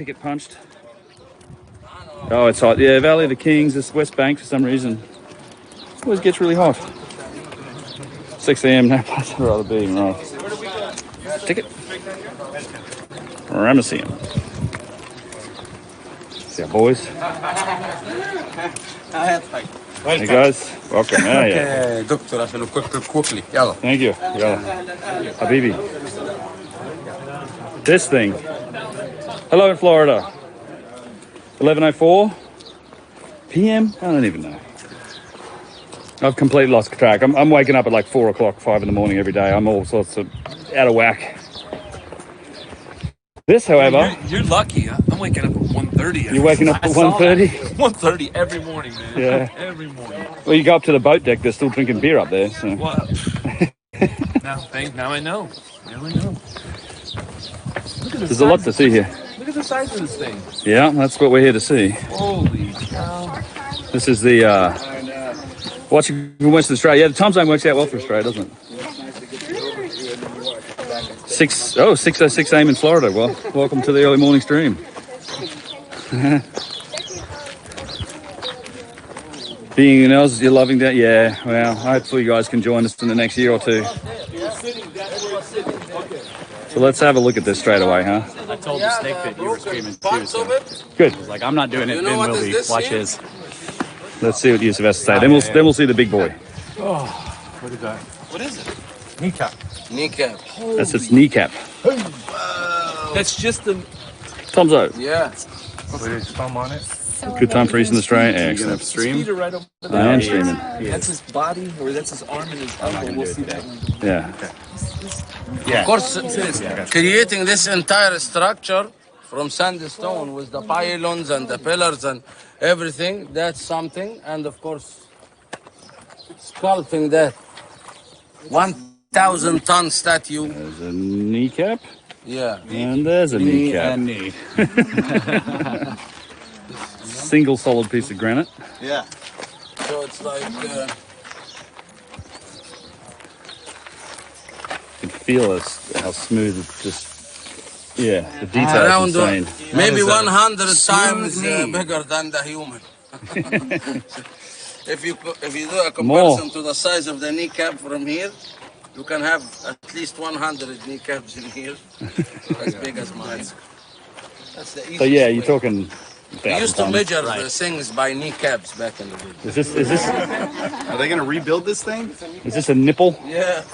Ticket punched. Oh, it's hot. Yeah, Valley of the Kings, this West Bank for some reason. It always gets really hot. 6 a.m. no place I'd rather be. Right. Ticket. Ramesseum. See our boys. Hey guys, welcome. Okay, doctor, عشان quickly. يلا. Thank you. Yalla. Habibi. This thing. Hello in Florida. 11:04 p.m. I don't even know. I've completely lost track. I'm waking up at like 4 o'clock, 5 in the morning every day. I'm all sorts of out of whack. This, however, you're lucky. I'm waking up at 1:30. You're waking up at 1:30? 1:30 every morning, man. Yeah. Every morning. Well, you go up to the boat deck. They're still drinking beer up there. So. What? now I know. Now I know. There's a lot to see here. Look at the size of this thing. Yeah, that's what we're here to see. Holy cow. This is the watching from Western Australia. Yeah, the time zone works out well for Australia, doesn't it? 6:06 a.m. in Florida. Well, welcome to the early morning stream. Being in Oz, you're loving that? Yeah, well, hopefully you guys can join us in the next year or two. So let's have a look at this straight away, huh? I told the snake pit you were screaming too, so good. I was like, I'm not doing it, Ben will be. Watch his. Let's see what Yusuf has to say. Then we'll see the big boy. Oh, what is that? What is it? Kneecap. That's its kneecap. That's just the... Thumbs up. Yeah. Put his thumb on it. Good time for Eastern Australia. Excellent. Feet are right over there. I am streaming. That's his body, or that's his arm and his elbow. We'll see that. Yeah. Of course, creating this entire structure from sandstone with the pylons and the pillars and everything, that's something. And of course, sculpting that 1,000-ton statue. There's a kneecap. Yeah. And there's a kneecap. And knee. Single solid piece of granite. Yeah. So it's like... You can feel how smooth it's just... Yeah, the detail is insane. Maybe 100 times bigger than the human. If you do a comparison to the size of the kneecap from here, you can have at least 100 kneecaps in here, as big as mine. That's the easiest So yeah, way. you're talking... We used to measure things by kneecaps back in the day. Is this? Are they gonna rebuild this thing? Is this a nipple? Yeah.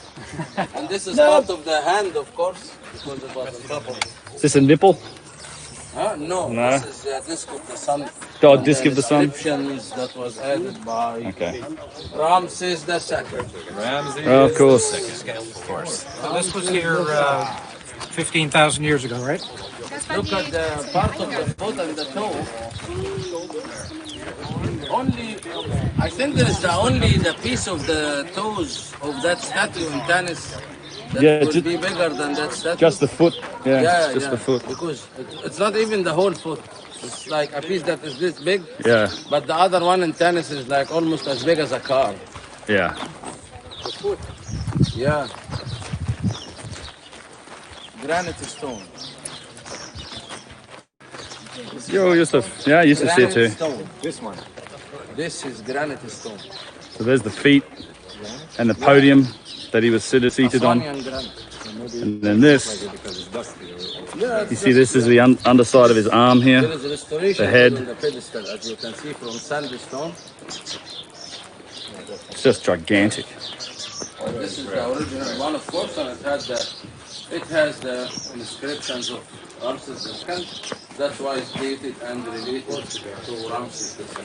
And this is part of the hand, of course, because it was on top of it. Is this a nipple? No, No. this is the disc of the sun. Oh, disc of the sun. Inscriptions that was added by Okay. Ramses the Second. Oh, of course. Of course. So this was here 15,000 years ago, right? Look at the part of the foot and the toe. I think there is only the piece of the toes of that statue in Tanis that would be bigger than that statue. Just the foot. Yeah, just the foot. Because it's not even the whole foot. It's like a piece that is this big. Yeah, But the other one in Tanis is like almost as big as a car. yeah. Yeah. Granite stone. Yo, Yusuf. Yeah, Yusuf see it too. Stone. This one. This is granite stone. So there's the feet and the podium that he was seated on. Aswanian granite. And then this. You see, this is the underside of his arm There here. is a restoration The head. on the pedestal, as you can see from sandstone. It's just gigantic. This is the original one, of course, and it has the inscriptions of Ramses II. That's why it's dated and related to Ramses II.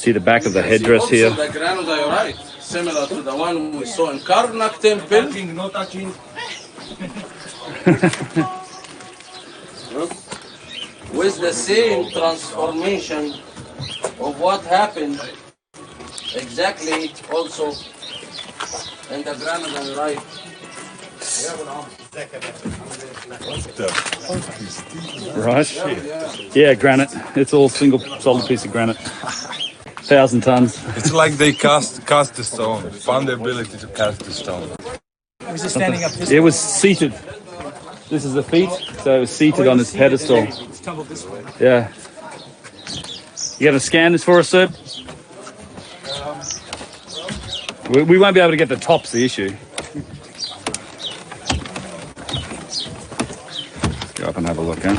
See the back of the headdress here. Also, the granodiorite, similar to the one we saw in Karnak Temple. No touching. With the same transformation of what happened exactly also in the granodiorite. Right? Yeah, granite. It's all single solid piece of granite. 1,000 tons. It's like they cast the stone, found the ability to cast the stone. Was it standing up this It was seated. This is the feet. So it was seated on this pedestal. It's tumbled this way. Yeah. You gonna scan this for us, sir? We won't be able to get the tops, the issue. Let's go up and have a look, huh?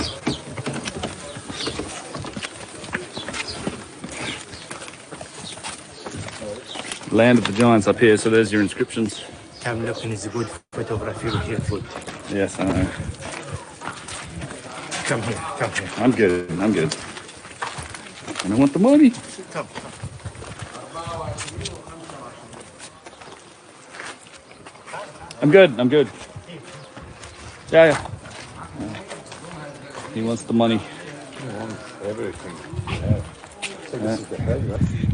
Land of the Giants up here, so there's your inscriptions. Come look, and it's a good photography with your foot. Yes, I know. Come here, come here. I'm good, I'm good. And I want the money. Come. I'm good, I'm good. Yeah. He wants the money. Everything.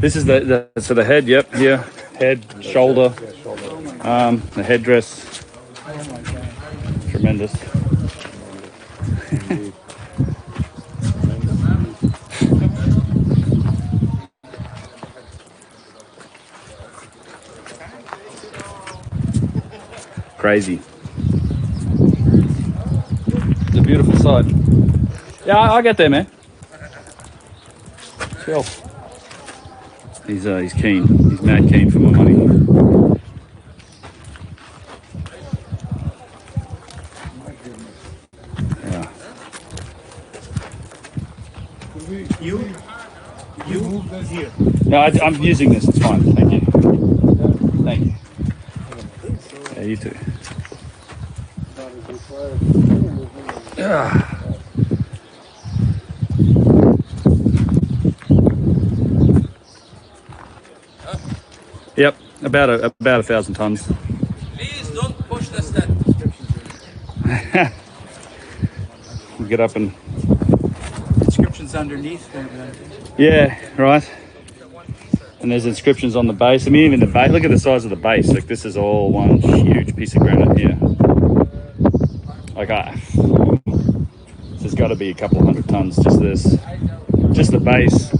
This is the head, yep, here. Head, shoulder, the headdress. Tremendous. Crazy. It's a beautiful sight. Yeah, I'll get there, man. Chill. He's keen. He's mad keen for my money. Yeah. You move those here. No, I'm using this. It's fine. Thank you. Thank you. Yeah, you too. Yeah. Yep, about 1,000 tons. Please don't push the stand. We'll get up and Inscriptions underneath. yeah, right. And there's inscriptions on the base. I mean, even the base. Look at the size of the base. Like this is all one huge piece of granite here. Like this has got to be a couple of 100 tons. Just this, just the base.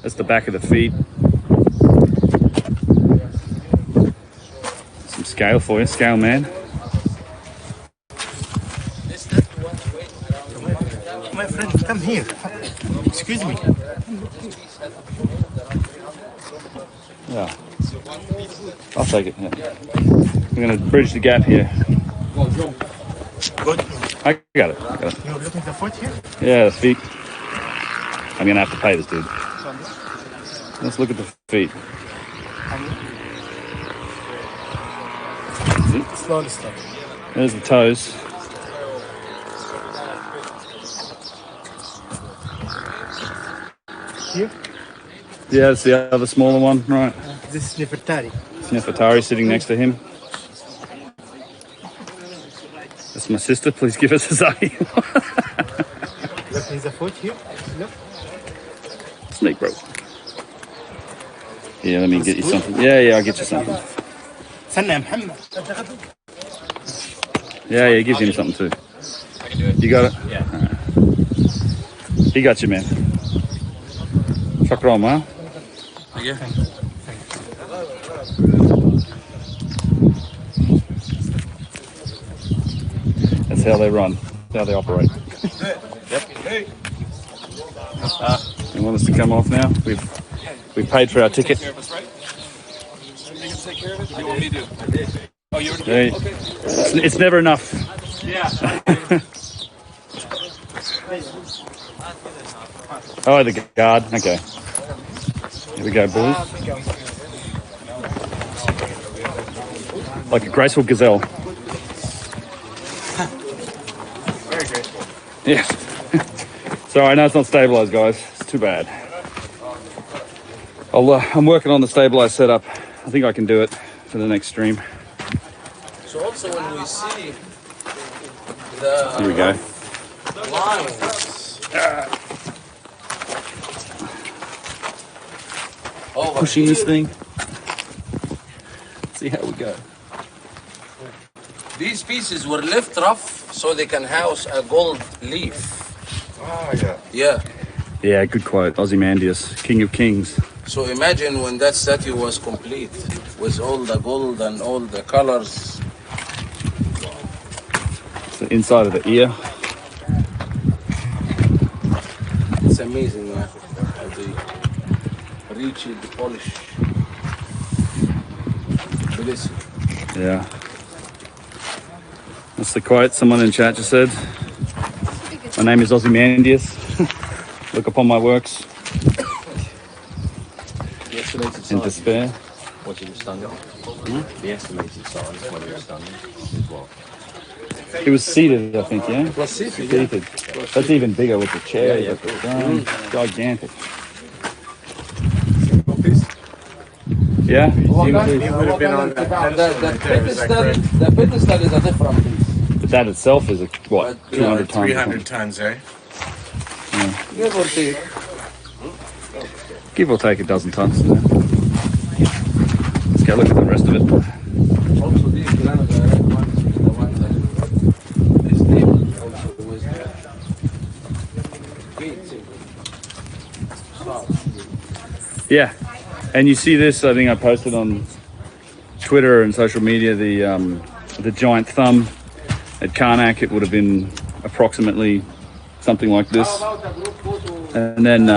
That's the back of the feet. Some scale for you, scale man. My friend, come here. Excuse me. Yeah, I'll take it. Yeah. We're gonna bridge the gap here. Good. I got it. You're looking at the foot here? Yeah, the feet. I'm gonna have to pay this dude. Let's look at the feet. Slowly stop. There's the toes. Here? Yeah, that's the other smaller one, right? This is Nefertari. Nefertari sitting next to him. That's my sister. Please give us a say. Look in the foot here. Look. Snake bro. Yeah, let me get you something. Yeah, I'll get you something. Sanna Muhammad. Yeah, give him something too. I can do it. You got it? Yeah. Right. He got you, man. Shukran, man. Thank you. That's how they run. That's how they operate. Yep. You want us to come off now? We've paid for our ticket. Take care of us, right? Somebody can take care of it? What do you want me to do? Oh, you already Hey, did? Okay. it's never enough. Yeah. Oh, the guard. Okay. Here we go, boys. Like a graceful gazelle. Very graceful. Yeah. Sorry, I know it's not stabilized, guys. It's too bad. I'm working on the stabilized setup. I think I can do it for the next stream. So also when we see the Here we go. lines over Pushing this here, thing. See how we go. these pieces were left rough so they can house a gold leaf. Oh, yeah. Yeah. Yeah, good quote. Ozymandias, King of Kings. So imagine when that statue was complete with all the gold and all the colors. the inside of the ear. It's amazing, man. The reach, the polish. This. Yeah. That's the quote someone in chat just said. My name is Ozymandias. Look upon my works in despair. What did you stand on? The estimated size when you were standing is what? He was seated, I think, yeah? Was seated, Seated. That's even bigger with the chair. Yeah, with the throne. Gigantic. Yeah? He would have been on that pedestal right there. Is that correct? The pedestal is a different piece. But that itself is, what, 200 tons? 300 tons, eh? Give or take. Give or take a dozen tons. Yeah. Let's go look at the rest of it. Also, these granite ones, the ones that is labeled also with the Yeah. And you see this, I think I posted on Twitter and social media, the giant thumb at Karnak. It would have been approximately something like this. And then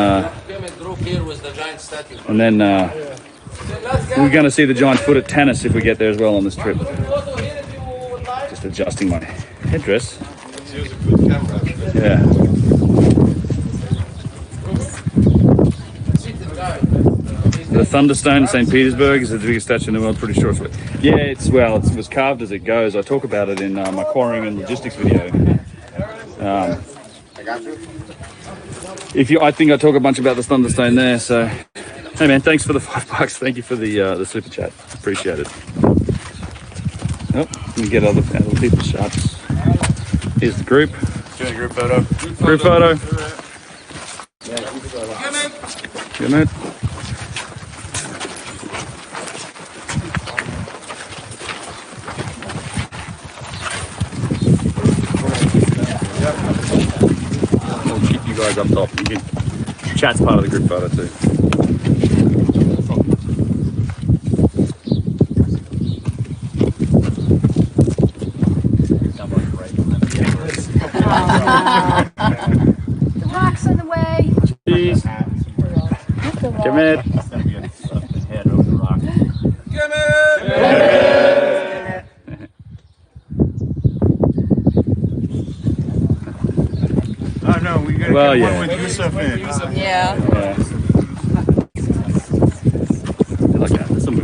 we're going to see the giant foot at Tanis if we get there as well on this trip. Just adjusting my headdress. Yeah. The Thunderstone in St. Petersburg is the biggest statue in the world, pretty sure. Yeah, it was carved as it goes. I talk about it in my quarrying and logistics video. I think I talk a bunch about the Thunderstone there. So, hey man, thanks for the $5. Thank you for the super chat. Appreciate it. Oh, let me get other people's shots. Here's the group. Doing a group photo. Group photo. Good mate. We'll keep you guys up top. You can chat's part of the group photo too. The rock's on the way. Cheese. Come in. Oh no, we gotta Well, get yeah. one with Yusuf in. Yeah. Yeah. Like that. There's some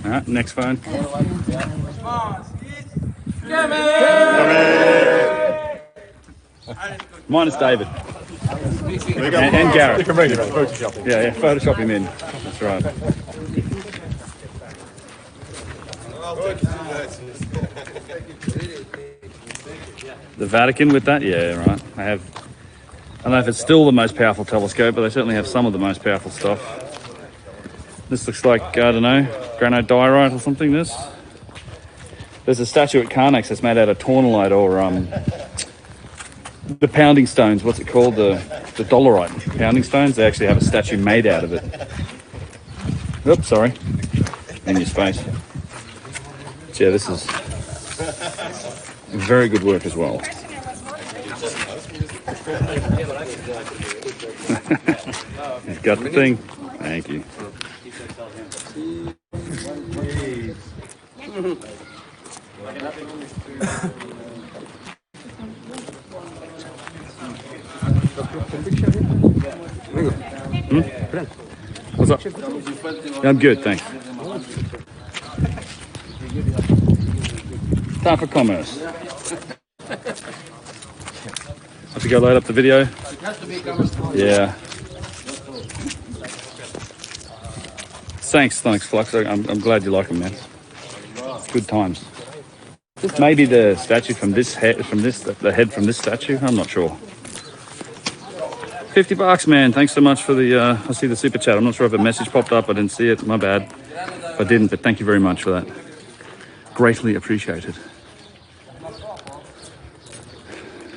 Alright, next phone. Mine is David. And Garrett. Yeah, Photoshop him in. That's right. The Vatican with that? Yeah, right. I don't know if it's still the most powerful telescope, but they certainly have some of the most powerful stuff. This looks like, I don't know, granodiorite or something, this. There's a statue at Karnak that's made out of tourmalite or the pounding stones, what's it called? The dolerite pounding stones. They actually have a statue made out of it. Oops, sorry. In your space. So yeah, this is very good work as well. You've got the thing. Thank you. What's up? Yeah, I'm good, thanks. Time for commerce. Have to go load up the video. Yeah. Thanks, Flux. I'm glad you like them, man. Good times. Maybe the statue from this head, the head from this statue. I'm not sure. $50, man. Thanks so much for the. I see the super chat. I'm not sure if a message popped up. I didn't see it. My bad. If I didn't, but thank you very much for that. greatly appreciated.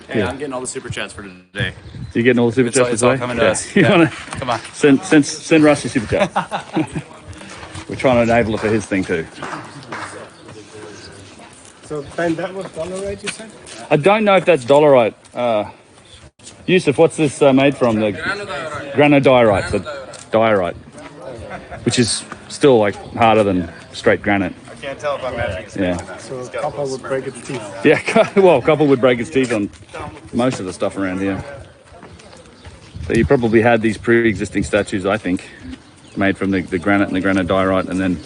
Hey, I'm getting all the super chats for today. You getting all the super chats It's today? all coming to us. You Yeah. wanna Come on. send Russ your super chat. We're trying to enable it for his thing too. So Ben, that was $1, you said? I don't know if that's dolerite. Yusuf, what's this made from? The granodiorite, the diorite, which is still like harder than straight granite. I can't tell if I'm measuring his Yeah. So copper would break its teeth. Yeah, well, copper would break its teeth on most of the stuff around here. So you probably had these pre-existing statues, I think, made from the granite and the granodiorite, and then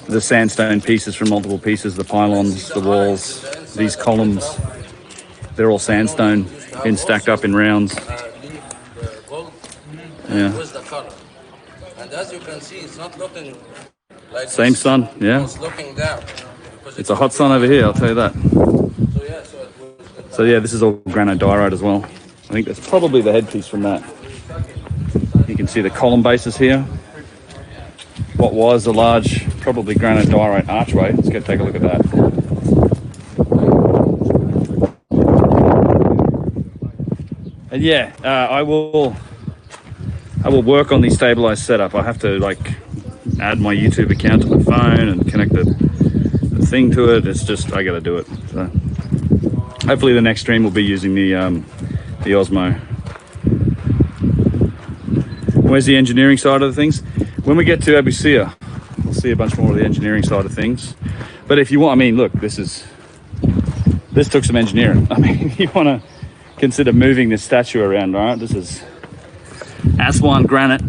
the sandstone pieces from multiple pieces, the pylons, the walls, these columns, they're all sandstone, been stacked up in rounds. Gold Yeah. with the color. And as you can see, it's not looking like Same this. sun, yeah. It's looking down. Because It's a hot sun over here, I'll tell you that. So yeah, so it was So yeah, this is all granodiorite as well. I think that's probably the headpiece from that. You can see the column bases here. What was a large, probably granodiorite archway. Let's go take a look at that. And yeah, I will work on the stabilized setup. I have to like add my YouTube account to my phone and connect the thing to it. It's just, I gotta do it. So hopefully the next stream will be using the Osmo. Where's the engineering side of the things? When we get to Abusia, we'll see a bunch more of the engineering side of things. But if you want, I mean, look, this took some engineering. I mean, you want to consider moving this statue around, all right? This is Aswan granite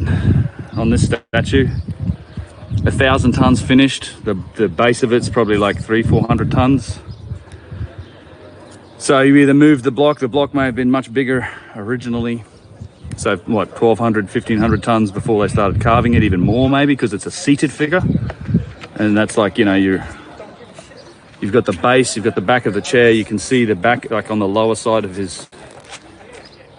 on this statue. 1,000 tons finished. The base of it's probably like 300-400 tons. So you either move the block may have been much bigger originally. So what, 1,200, 1,500 tons before they started carving it, even more maybe, because it's a seated figure. And that's like, you know, you've got the base, you've got the back of the chair, you can see the back, like on the lower side of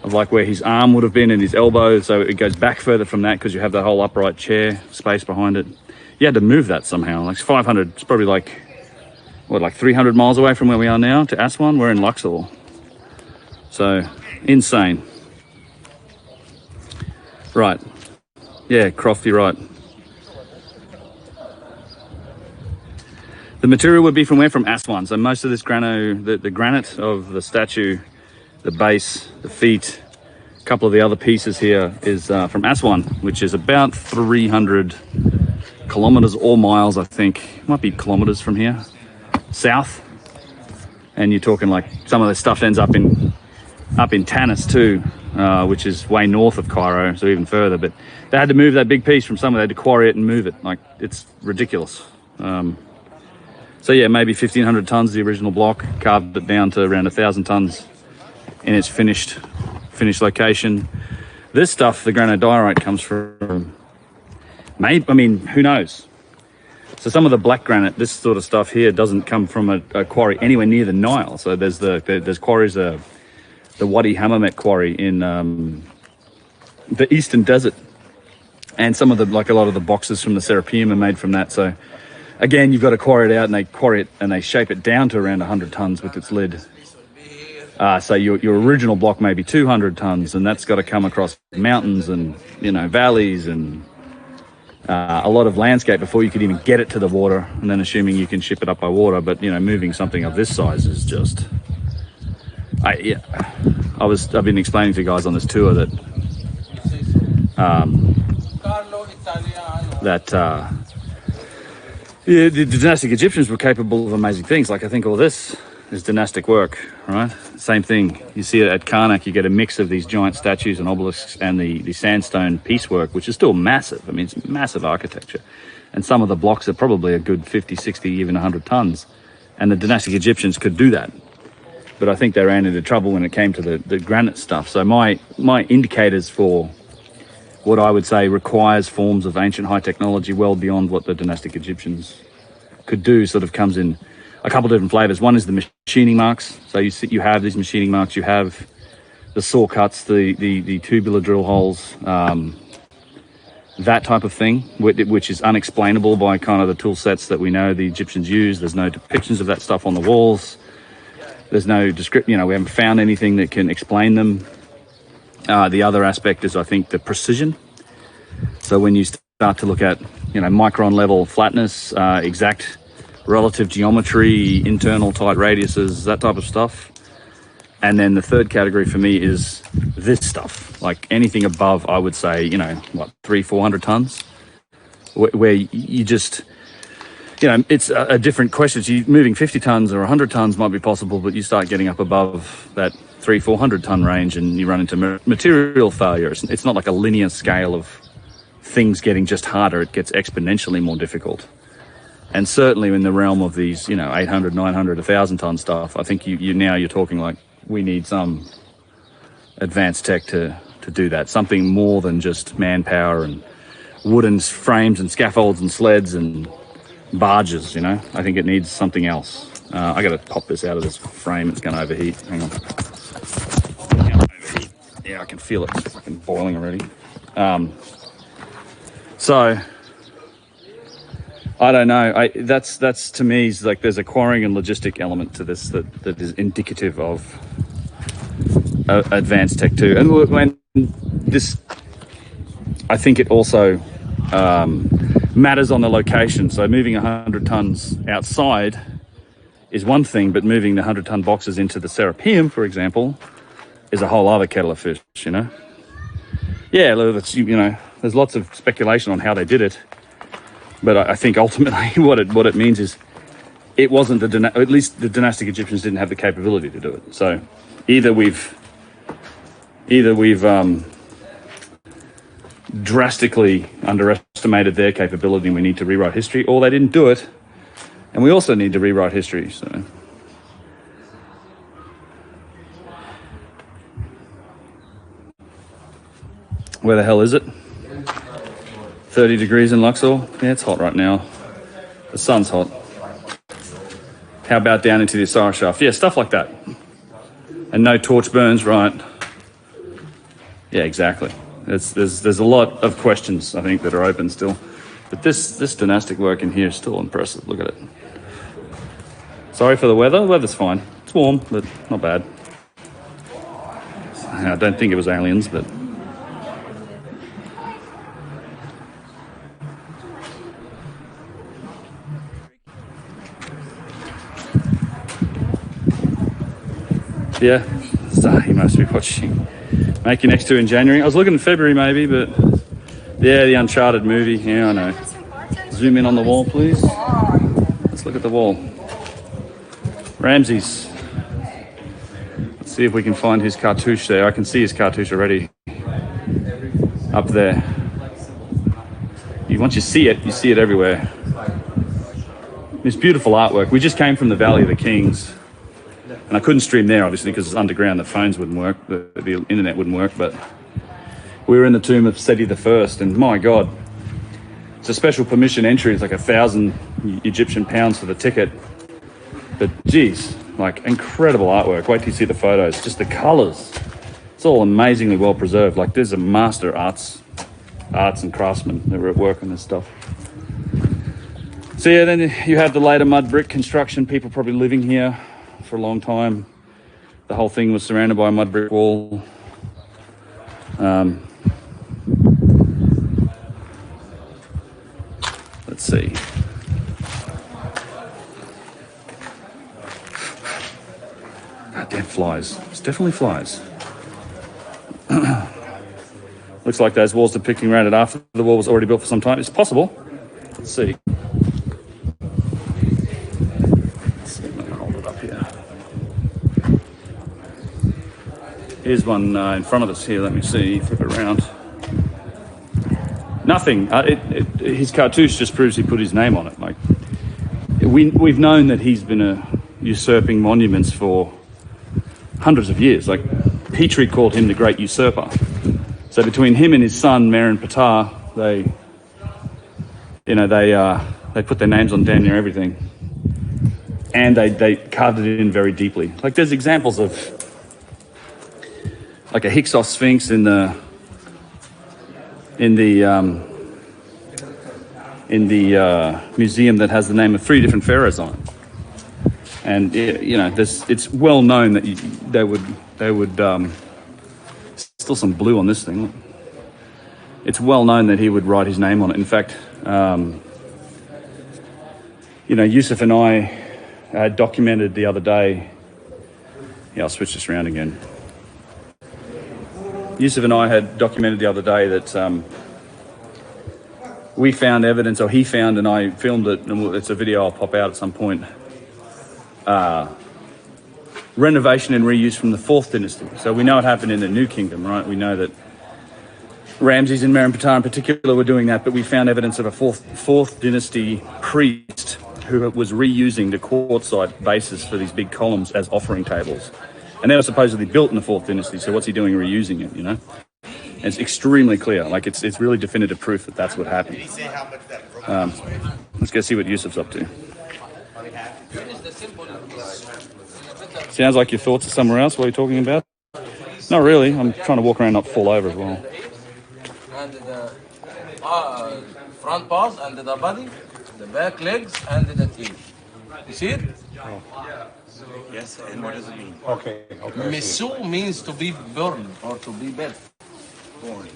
like where his arm would have been and his elbow. So it goes back further from that because you have the whole upright chair space behind it. You had to move that somehow. Like 500, it's probably like, what, like 300 miles away from where we are now to Aswan. We're in Luxor. So insane. Right. Yeah, Croft, you're right. The material would be from where? From Aswan. So most of this the granite of the statue, the base, the feet, a couple of the other pieces here is from Aswan, which is about 300 kilometers or miles, I think. It might be kilometers from here, south. And you're talking like some of the stuff ends up in Tanis too, which is way north of Cairo, so even further. But they had to move that big piece from somewhere. They had to quarry it and move it. Like, it's ridiculous. So yeah, maybe 1,500 tons, the original block, carved it down to around 1,000 tons in its finished location. This stuff, the granodiorite, comes from, maybe, I mean, who knows? So some of the black granite, this sort of stuff here, doesn't come from a quarry anywhere near the Nile. So there's quarries, the Wadi Hammamet quarry in the Eastern Desert, and some of the, like a lot of the boxes from the Serapeum are made from that. So again, you've got to quarry it out, and they quarry it and they shape it down to around 100 tons with its lid. So your original block may be 200 tons, and that's got to come across mountains and, you know, valleys and a lot of landscape before you could even get it to the water, and then assuming you can ship it up by water. But, you know, moving something of this size is just, I've been explaining to guys on this tour that the dynastic Egyptians were capable of amazing things. Like, I think all this is dynastic work, right? Same thing. You see it at Karnak, you get a mix of these giant statues and obelisks and the sandstone piecework, which is still massive. I mean, it's massive architecture. And some of the blocks are probably a good 50, 60, even 100 tons. And the dynastic Egyptians could do that. But I think they ran into trouble when it came to the granite stuff. So my indicators for what I would say requires forms of ancient high technology well beyond what the dynastic Egyptians could do sort of comes in a couple of different flavors. One is the machining marks. So you have these machining marks, you have the saw cuts, the tubular drill holes, that type of thing, which is unexplainable by kind of the tool sets that we know the Egyptians used. There's no depictions of that stuff on the walls. There's no description, we haven't found anything that can explain them. The other aspect is, I think, the precision. So when you start to look at, micron level flatness, exact relative geometry, internal tight radiuses, that type of stuff. And then the third category for me is this stuff, like anything above, I would say, 300-400 tons, where you just, it's a different question. So moving 50 tons or 100 tons might be possible, but you start getting up above that 300-400 ton range and you run into material failure. It's not like a linear scale of things getting just harder. It gets exponentially more difficult. And certainly in the realm of these, 800, 900, 1,000 ton stuff, I think you're talking like, we need some advanced tech to do that. Something more than just manpower and wooden frames and scaffolds and sleds and barges, I think it needs something else. I got to pop this out of this frame. It's going to overheat. Hang on. Yeah, I can feel it. It's fucking boiling already. So I don't know. That's to me is like there's a quarrying and logistic element to this that is indicative of advanced tech too. And when this, I think it also matters on the location. So moving 100 tons outside is one thing, but moving the 100-ton boxes into the Serapeum, for example, is a whole other kettle of fish. Yeah, there's lots of speculation on how they did it. But I think ultimately what it means is it wasn't at least the dynastic Egyptians didn't have the capability to do it. So either we've drastically underestimated their capability and we need to rewrite history, or they didn't do it and we also need to rewrite history. So where the hell is it? 30 degrees in Luxor. Yeah, it's hot right now. The sun's hot. How about down into the Osiris shaft? Yeah, stuff like that. And no torch burns, right? Yeah, exactly. There's a lot of questions, I think, that are open still. But this dynastic work in here is still impressive. Look at it. Sorry for the weather. The weather's fine. It's warm, but not bad. I don't think it was aliens, but... Yeah, so he must be watching Making X2 in January. I was looking in February maybe, but yeah, the Uncharted movie. Yeah, I know. Zoom in on the wall, please. Let's look at the wall. Ramses. Let's see if we can find his cartouche there. I can see his cartouche already up there. Once you see it everywhere. This beautiful artwork. We just came from the Valley of the Kings. And I couldn't stream there, obviously, because it's underground. The phones wouldn't work, the internet wouldn't work. But we were in the tomb of Seti I, and my God, it's a special permission entry. It's like 1,000 Egyptian pounds for the ticket. But geez, like incredible artwork. Wait till you see the photos. Just the colours. It's all amazingly well preserved. Like there's a master arts and craftsmen that were at work on this stuff. So yeah, then you have the later mud brick construction. People probably living here for a long time. The whole thing was surrounded by a mud brick wall. Let's see. God damn flies. It's definitely flies. Looks like those walls depicting around it after the wall was already built for some time. It's possible. Let's see. Here's one in front of us here. Let me see. Flip it around. Nothing. His cartouche just proves he put his name on it. Like we've known that he's been usurping monuments for hundreds of years. Like Petrie called him the Great Usurper. So between him and his son Meron Ptah, they put their names on damn near everything, and they carved it in very deeply. Like there's examples of. Like a Hyksos Sphinx in the in the museum that has the name of 3 different pharaohs on it. And it's well known that they would still some blue on this thing. It's well known that he would write his name on it. In fact, Yusuf and I documented the other day. Yeah, I'll switch this around again. Yusuf and I had documented the other day that we found evidence, or he found, and I filmed it, and it's a video I'll pop out at some point. Renovation and reuse from the 4th dynasty. So we know it happened in the New Kingdom, right? We know that Ramses and Merenptah in particular were doing that, but we found evidence of a fourth dynasty priest who was reusing the quartzite bases for these big columns as offering tables. And they were supposedly built in the 4th dynasty, so what's he doing reusing it, And it's extremely clear. Like, it's really definitive proof that that's what happened. Let's go see what Yusuf's up to. Sounds like your thoughts are somewhere else. What are you talking about? Not really. I'm trying to walk around, not fall over as well. And the front paws, and the body, the back legs, and the tail. You see it? Yes, and what does it mean? Okay. Mesu means to be burned or to be burnt. Born.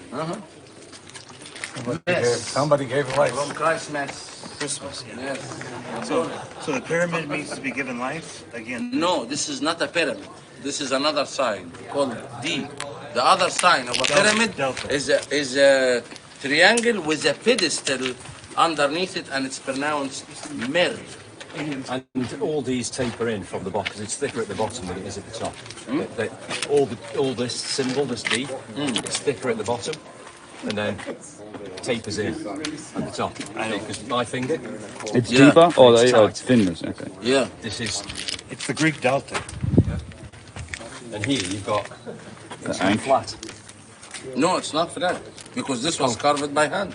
Somebody gave life. From Christmas. Christmas, yeah. Yes. So the pyramid means to be given life again. No, this is not a pyramid. This is another sign called D. The other sign of a pyramid Delta. is a triangle with a pedestal underneath it, and it's pronounced Mer. And all these taper in from the bottom because it's thicker at the bottom than it is at the top. All this symbol, this D, it's thicker at the bottom and then tapers in at the top. I know because my finger. It's Yeah. deeper? Oh, It's tight. it's thinness. Okay. Yeah. This is, It's the Greek delta. and here you've got it's ankh. flat. No, it's not flat because this was carved by hand.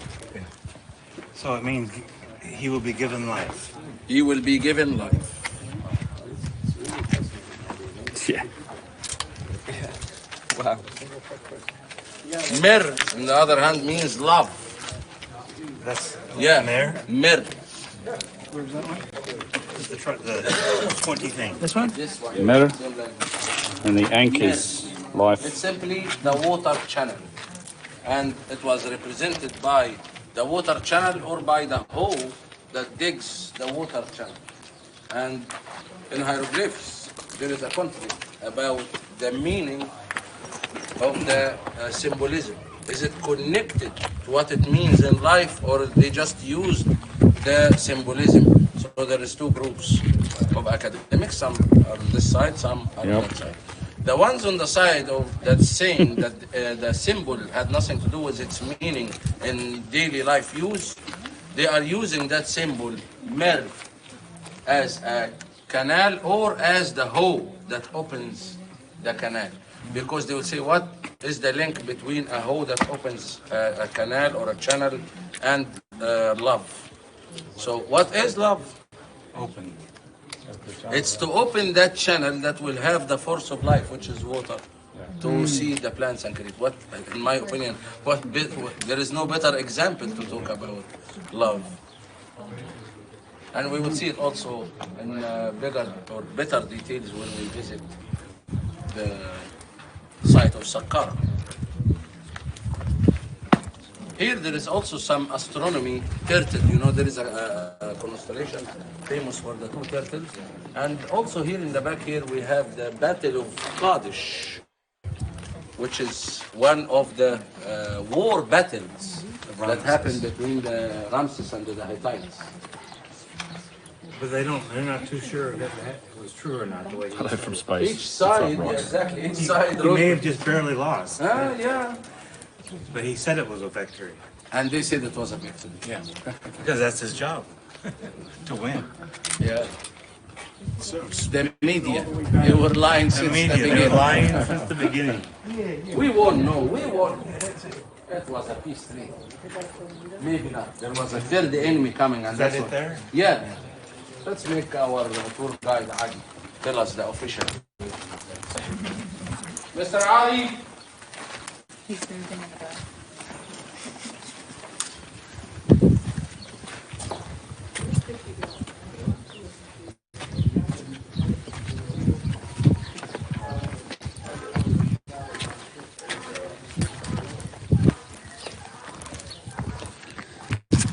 So it means he will be given life. He will be given life. Yeah. Wow. Mer, on the other hand, means love. That's Yeah. Mer. Mer. The pointy thing. This one? This one. Matter? And the ankh is life. It's simply the water channel. And it was represented by the water channel or by the hole that digs the water channel. And in hieroglyphs, there is a conflict about the meaning of the symbolism. Is it connected to what it means in life, or they just use the symbolism? So there is 2 groups of academics, some are on this side, some are on that side. The ones on the side of that saying that the symbol had nothing to do with its meaning in daily life use, they are using that symbol, Mer, as a canal or as the hole that opens the canal. Because they will say, what is the link between a hole that opens a canal or a channel and love? So what is love? Open. It's to open that channel that will have the force of life, which is water, to see the plants and create. What, in my opinion, there is no better example to talk about love. And we will see it also in bigger or better details when we visit the site of Saqqara. Here there is also some astronomy turtle. You know, there is a constellation famous for the 2 turtles. And also here in the back here we have the Battle of Kadesh, which is one of the war battles that happened between the Ramses and the Hittites. But they're not too sure that it was true or not. The way Hello from space. Each side, exactly, each side he may have wrote. just barely lost, Yeah. but he said it was a victory. And they said it was a victory. Yeah, because that's his job, to win. Yeah. The media, they were lying The since the media, they're beginning. lying since the beginning. We won, no, we won. It was a peace treaty. Maybe not. There was a third enemy coming, and Is that that's it what. there? Yeah. Let's make our tour guide Ali tell us the official. Mr. Ali. He's moving in the back.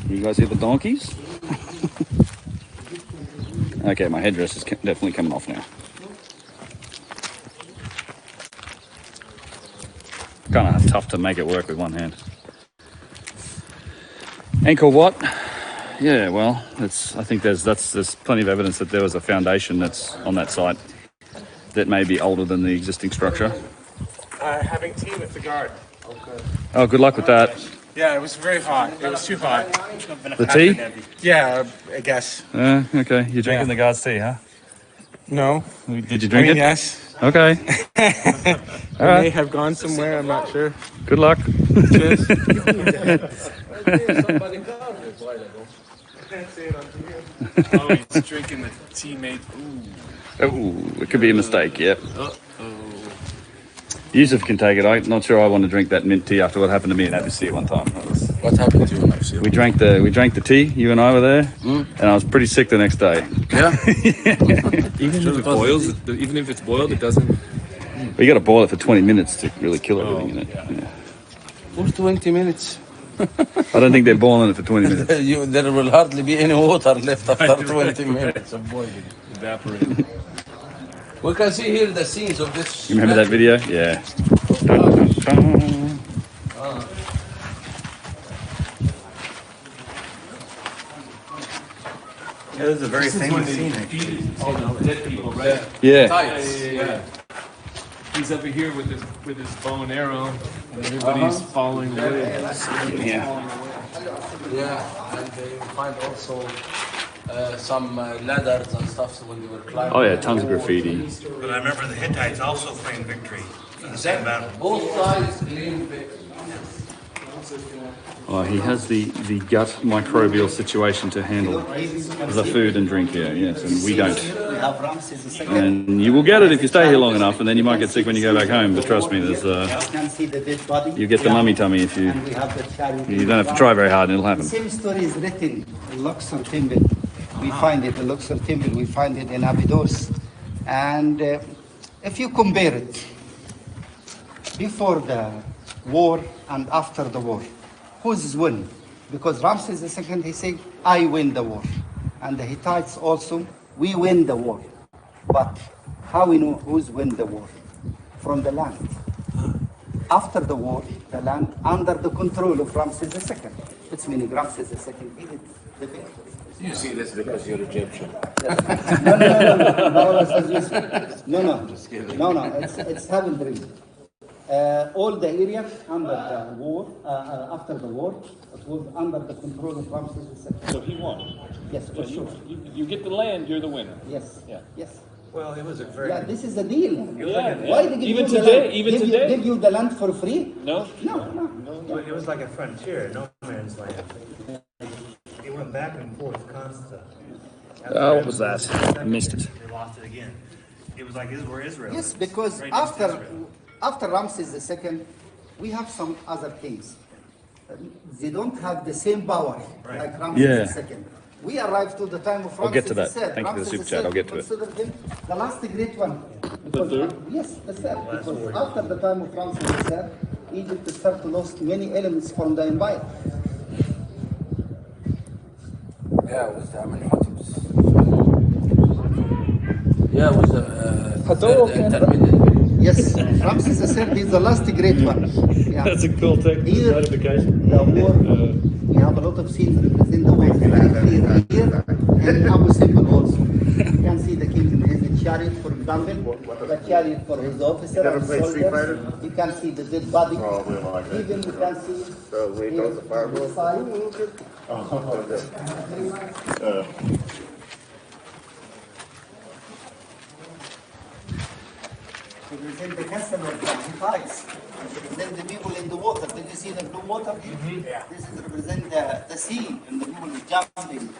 You guys hear the donkeys? Okay, my headdress is definitely coming off now. Kind of tough to make it work with one hand. Angkor Wat? Yeah, well, I think there's plenty of evidence that there was a foundation that's on that site that may be older than the existing structure. Having tea with the guard. Oh, good luck with that. Yeah, it was very hot. It was too hot. The tea? Yeah, I guess. Okay. You're drinking the guard's tea, huh? No. Did you drink it? Yes. Okay. I may have gone somewhere, I'm not sure. Good luck. Cheers. Oh, he's drinking the teammate. Ooh. Oh, it could be a mistake, yep. Yusuf can take it. I'm not sure I want to drink that mint tea after what happened to me in ABC one time. What happened to you, Maxie? We drank the tea, you and I were there, and I was pretty sick the next day. Yeah? Even if it boils, even if it's boiled, it doesn't. But you got to boil it for 20 minutes to really kill everything in it. Yeah. For 20 minutes. I don't think they're boiling it for 20 minutes. There will hardly be any water left after 20 minutes of boiling. Evaporate. We can see here the scenes of this. You remember that video? Yeah. It was a very famous scene. All the dead people, right? Yeah. Tights. Yeah. He's over here with his bow and arrow, and everybody's following the way. Yeah. Yeah, and they find also some ladders and stuff so when they were climbing. Oh yeah, tons of graffiti. But I remember the Hittites also claimed victory in the same battle. Both sides claim victory. Oh, he has the gut microbial situation to handle the food and drink here, yes, and we don't. And you will get it if you stay here long enough, and then you might get sick when you go back home. But trust me, there's you get the mummy tummy if you don't have to try very hard, and it'll happen. The same story is written in Luxor Temple. We find it in Luxor Temple. We find it in Abydos, and if you compare it before the war and after the war, who's win? Because Ramses II, he said, I win the war. And the Hittites also, we win the war. But how we know who's win the war? From the land. After the war, the land under the control of Ramses II. It's meaning Ramses II did the victory. You see this because you're Egyptian. No, it's heaven dream. All the area under the war, after the war, it was under the control of Ramses II. So he won. Yes, for sure. You get the land, you're the winner. Yes, Yeah. yes. Well, it was a very. Yeah, this is a deal. Yeah. Why they give Even you the today, land? even give today. give you the land for free? No. No. It was like a frontier, no man's land. It went back and forth constantly. Oh, what was that? I missed it. They lost it again. It was like where Israel. Yes, is. because Right next to Israel. after Ramses II, we have some other things. They don't have the same power like Ramses II. We arrived to the time of Ramses I'll get to that. III. Thank you for the Ramses super chat. III I'll get to it. considered him the last great one. Because, yes, the third. Because after the time of Ramses III, Egypt started to lose many elements from the empire. Yeah, with the Amenhoteps. Yeah, with the third intermediate. Yes, Ramses III is the last great one. Yeah. That's a cool Here, notification. the war, we have a lot of scenes representing the war very clear here, and Abu Simbel also. You can see the king in his chariot, for example, the chariot for his officer and soldiers. You can see the dead body. Even you can see here, the side. Represent the castle of the Hittites. Represent the people in the water. Did you see the blue water? Yeah. This is represent the sea and the people jumping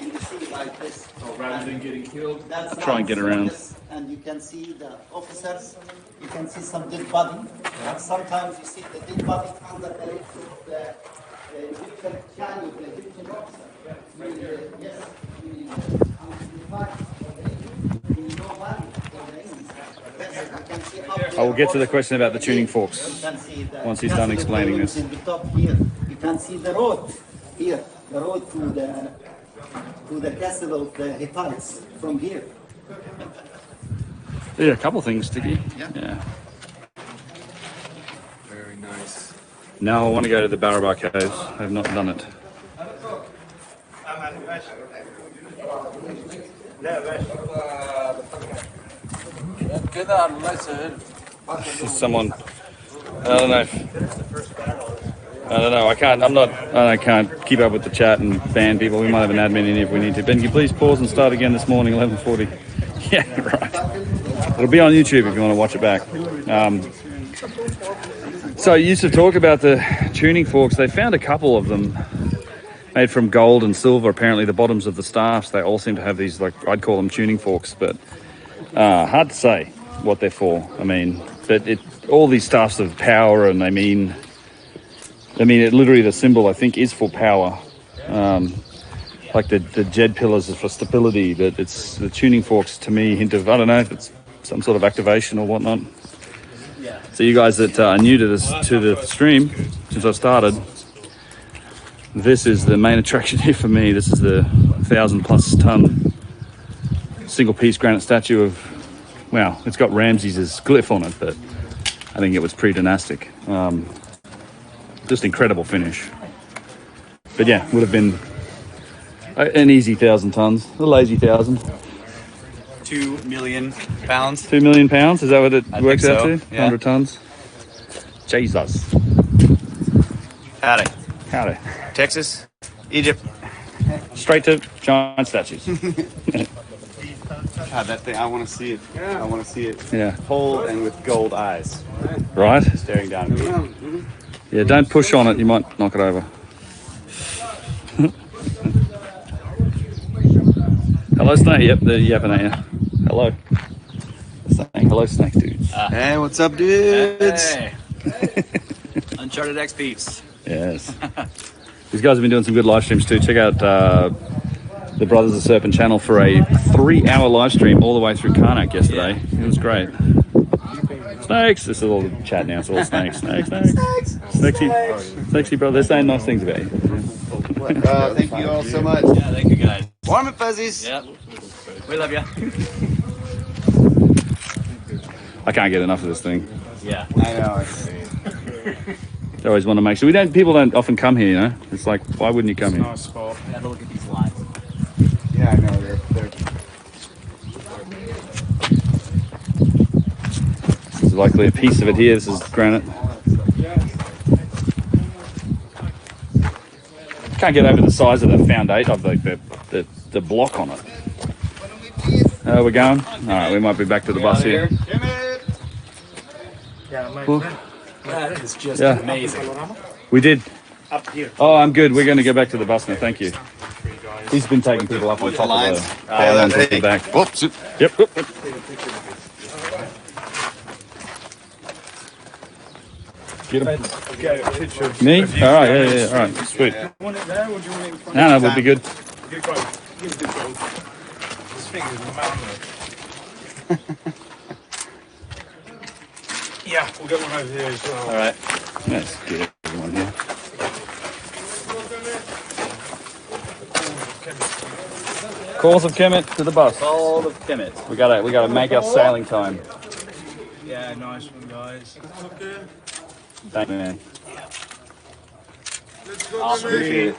in the sea like this. So rather than getting killed, That's Try and get around. And you can see the officers. You can see some dead body. And sometimes you see the dead body under the legs of the Egyptian chariot, the Egyptian officer. I will get to the question about the tuning forks once he's done explaining this. In the top here, you can see the road here, the road to the castle of the Hittites from here. Yeah, a couple things, Sticky. Yeah. Very nice. Now I want to go to the Barabar Caves. I have not done it. كده الله يسهل. Just someone, I don't know. I don't know. I can't. I'm not. I can't keep up with the chat and ban people. We might have an admin in here if we need to. Ben, can you please pause and start again this morning, 11:40? Yeah, right. It'll be on YouTube if you want to watch it back. So I used to talk about the tuning forks. They found a couple of them made from gold and silver. Apparently, the bottoms of the staffs, they all seem to have these, like, I'd call them tuning forks, but hard to say what they're for. I mean, but all these staffs of power, and I mean, it literally, the symbol, I think, is for power. Like the jed pillars are for stability, but it's the tuning forks to me hint of, I don't know if it's some sort of activation or whatnot. So you guys that are new to the stream, since I started, this is the main attraction here for me. This is the 1,000+ ton single piece granite statue of, well, it's got Ramses' glyph on it, but I think it was pre-dynastic. Just incredible finish. But yeah, would have been an easy 1,000 tons, a lazy 1,000. 2 million pounds. 2 million pounds, is that what it works out to? Yeah. 100 tons. Jesus. Howdy. Howdy. Texas, Egypt. Straight to giant statues. God, that thing, I want to see it. I want to see it Yeah. whole and with gold eyes Right? staring down at me. Yeah, don't push on it, you might knock it over. Hello, Snake. Yep, they're yapping at you. Hello. Saying hello, Snake dudes. Hey, what's up, dudes? Hey. Uncharted X peeps. Yes. These guys have been doing some good live streams too. Check out the Brothers of Serpent channel for a 3-hour live stream all the way through Karnak yesterday. It was great. Snakes! This is all the chat now. It's all snakes. Snakes. Sexy brother. They're saying nice things about you. Thank you all so much. Yeah, thank you guys. Warm and fuzzies. Yeah. We love you. I can't get enough of this thing. Yeah. I know. I always want to make sure. People don't often come here, you know? It's like, why wouldn't you come here? Nice spot. Have a look at these lines. Yeah, I know. They're This is likely a piece of it here. This is granite. Can't get over the size of the foundation of the block on it. We're going. All right, we might be back to the bus here. That is just Yeah. amazing. We did. Up here. Oh, I'm good. We're going to go back to the bus now. Thank you. He's been taking people up on top lines. of the on top of the back. Whoops. Yep. Get him. Me? All right. Yeah. All right. Sweet. Want it there or do you want it in front? No, we'll be good. Get both. Give it both. This thing is mammoth. Yeah, we'll get one over here as well. All right. Let's get everyone here. Calls of Kemet to the bus. All of Kemet. We gotta make our sailing time. Yeah, nice one, guys. Thank you, man. Appreciate it.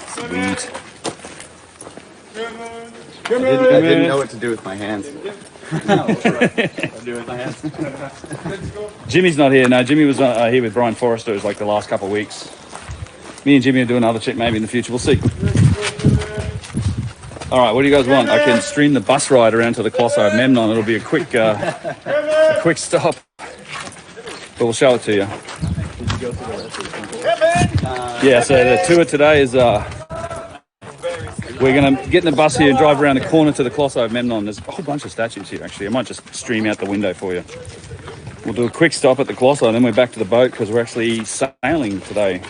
Sweet. I didn't know what to do with my hands. What do I do with my hands? Jimmy's not here. No, Jimmy was here with Brian Forrester. It was like the last couple of weeks. Me and Jimmy are doing another check maybe in the future. We'll see. All right, what do you guys want? I can stream the bus ride around to the Colossi of Memnon. It'll be a quick stop, but we'll show it to you. Yeah, so the tour today is we're going to get in the bus here and drive around the corner to the Colossi of Memnon. There's a whole bunch of statues here, actually. I might just stream out the window for you. We'll do a quick stop at the Colossi, and then we're back to the boat because we're actually sailing today,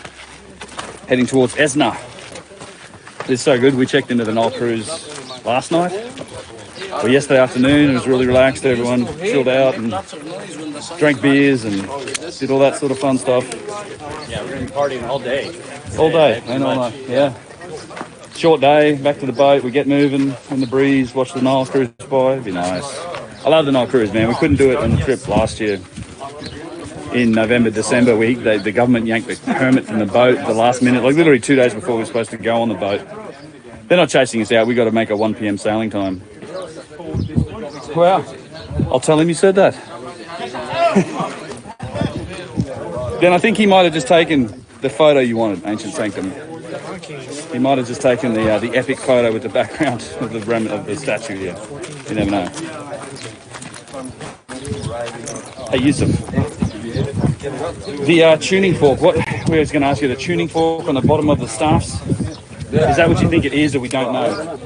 heading towards Esna. It's so good. We checked into the Nile cruise last night. Well, yesterday afternoon, it was really relaxed. Everyone chilled out and drank beers and did all that sort of fun stuff. Yeah, we're going to be partying all day. All day and all night. Yeah. Short day, back to the boat. We get moving in the breeze, watch the Nile cruise by. It'd be nice. I love the Nile cruise, man. We couldn't do it on the trip last year. In November, December, the government yanked the permit from the boat at the last minute, like literally 2 days before we were supposed to go on the boat. They're not chasing us out. We got to make a 1 p.m. sailing time. Wow. I'll tell him you said that. Then I think he might have just taken the photo you wanted, Ancient Sanctum. He might have just taken the epic photo with the background of the statue here. You never know. Hey, Yusuf. The tuning fork. What we was going to ask you, the tuning fork on the bottom of the staffs. Is that what you think it is, or we don't know?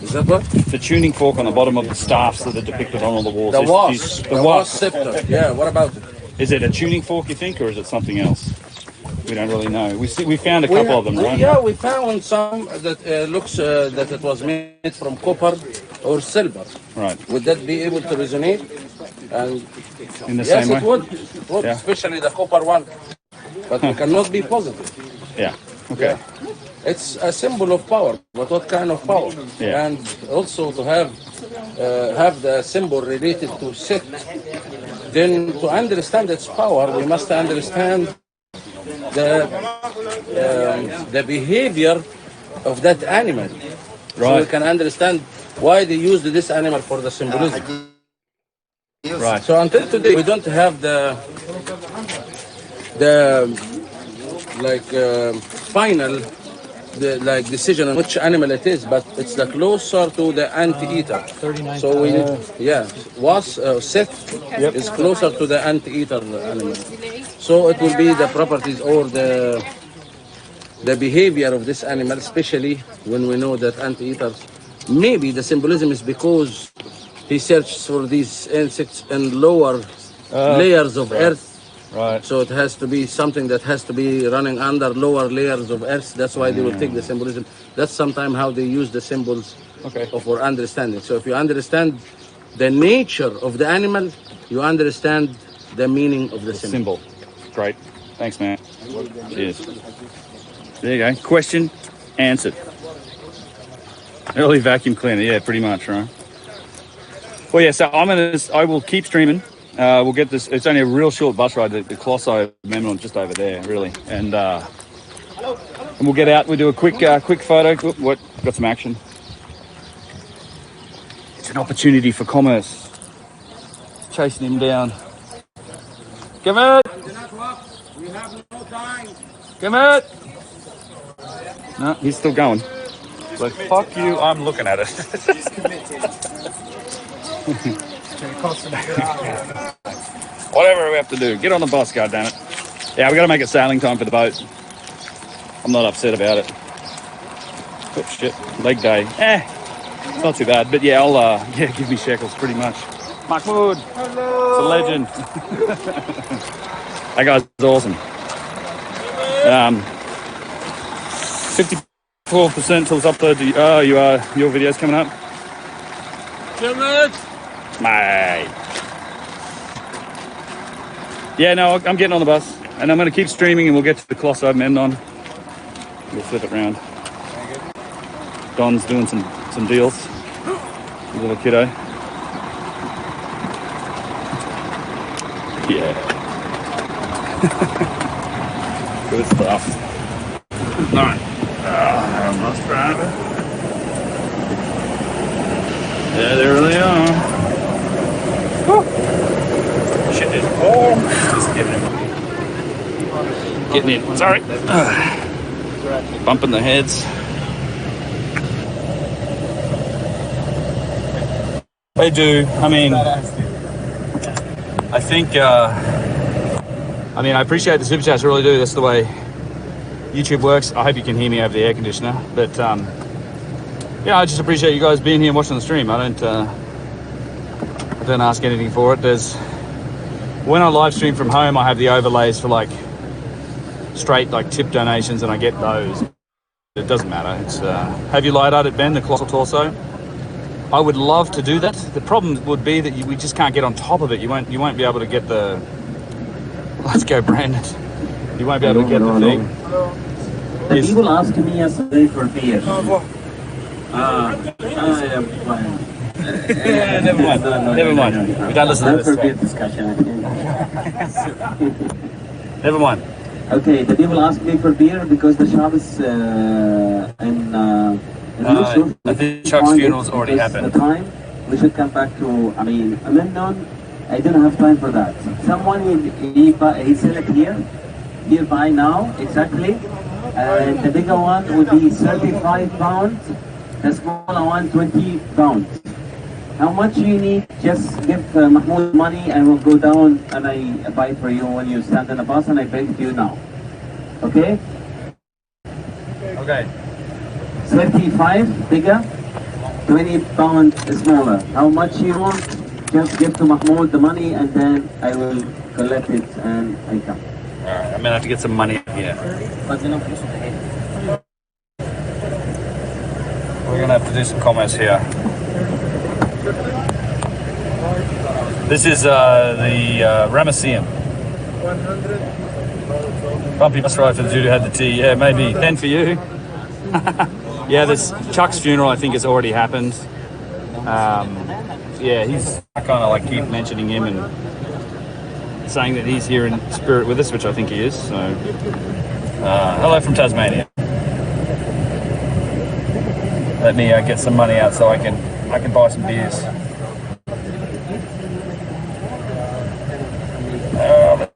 Is that what? The tuning fork on the bottom of the staffs that are depicted on all the walls. The wasp scepter. Yeah. What about it? Is it a tuning fork, you think, or is it something else? We don't really know. We found a couple of them, right? Yeah, we found some that looks that it was made from copper or silver. Right. Would that be able to resonate? And in the yes, same way? it would. It would, Yeah. especially the copper one. But we cannot be positive. Yeah. Okay. Yeah. It's a symbol of power, but what kind of power? Yeah. And also to have the symbol related to Set. Then to understand its power, we must understand the behavior of that animal. So we Right. can understand why they used this animal for the symbolism. Right. So until today, we don't have the final decision on which animal it is, but it's the closer to the anteater. So we Seth is closer to the anteater animal. So it will be the properties or the behavior of this animal, especially when we know that anteaters. Maybe the symbolism is because he searches for these insects in lower layers of earth. Right. So it has to be something that has to be running under lower layers of earth. That's why they will take the symbolism. That's sometimes how they use the symbols for understanding. So if you understand the nature of the animal, you understand the meaning of the symbol. Great. Thanks, man. Cheers. There you go. Question answered. Early vacuum cleaner. Yeah, pretty much, right? Well, yeah, so I will keep streaming. We'll get this. It's only a real short bus ride. The Colossi Memnon just over there, really, and we'll get out. We'll do a quick photo. What? Got some action. It's an opportunity for commerce. Chasing him down. Come on. We have no time. Come on. No, he's still going. Like, fuck you. I'm looking at it. Whatever we have to do. Get on the bus, goddammit. Yeah, we got to make it sailing time for the boat. I'm not upset about it. Oh, shit. Leg day. It's not too bad. But yeah, I'll, give me shekels pretty much. Mahmoud. Hello. It's a legend. That guy's awesome. 54% till it's uploaded to your video's coming up. Mate. Yeah, no, I'm getting on the bus and I'm going to keep streaming and we'll get to the Colossi Memnon. We'll flip it round. Don's doing some deals. Little kiddo. Yeah. Good stuff. All right. Bus driver. Yeah, there they are. Woo. Shit is warm. Just getting in. Sorry. Bumping the heads. They do. I mean, I think, I appreciate the super chats, I really do. That's the way YouTube works. I hope you can hear me over the air conditioner. But, yeah, I just appreciate you guys being here and watching the stream. I don't ask anything for it. When I live stream from home, I have the overlays for, like, straight, like, tip donations, and I get those. it doesn't matter. It's have you light at it, Ben, the colossal torso? I would love to do that. The problem would be that we just can't get on top of it. You won't be able to get the. Let's go, Brandon. You won't be able to get the thing. The people asked me yesterday for beer. Never mind. Never mind. We don't listen to this. Beer discussion. Never mind. Okay, the people asked me for beer because the shop is in Yusuf. I think Chuck's funeral's already happened. The time we should come back to. I mean, Memnon. I didn't have time for that. Someone he sell it here, nearby now exactly. And the bigger one would be 35 pounds. The smaller one 20 pounds. How much you need? Just give Mahmoud money. I will go down and I buy it for you when you stand in the bus, and I pay it to you now. Okay? Okay. 35 bigger, 20 pounds smaller. How much you want? Just give to Mahmoud the money, and then I will collect it and I come. Alright, I'm gonna have to get some money here. We're gonna have to do some commerce here. This is the Ramesseum. 100. Bumpy bus ride for the dude who had the tea. Yeah, maybe 10 for you. Yeah, this Chuck's funeral I think has already happened. Yeah, I kind of like keep mentioning him and saying that he's here in spirit with us, which I think he is. So, hello from Tasmania. Let me get some money out so I can buy some beers.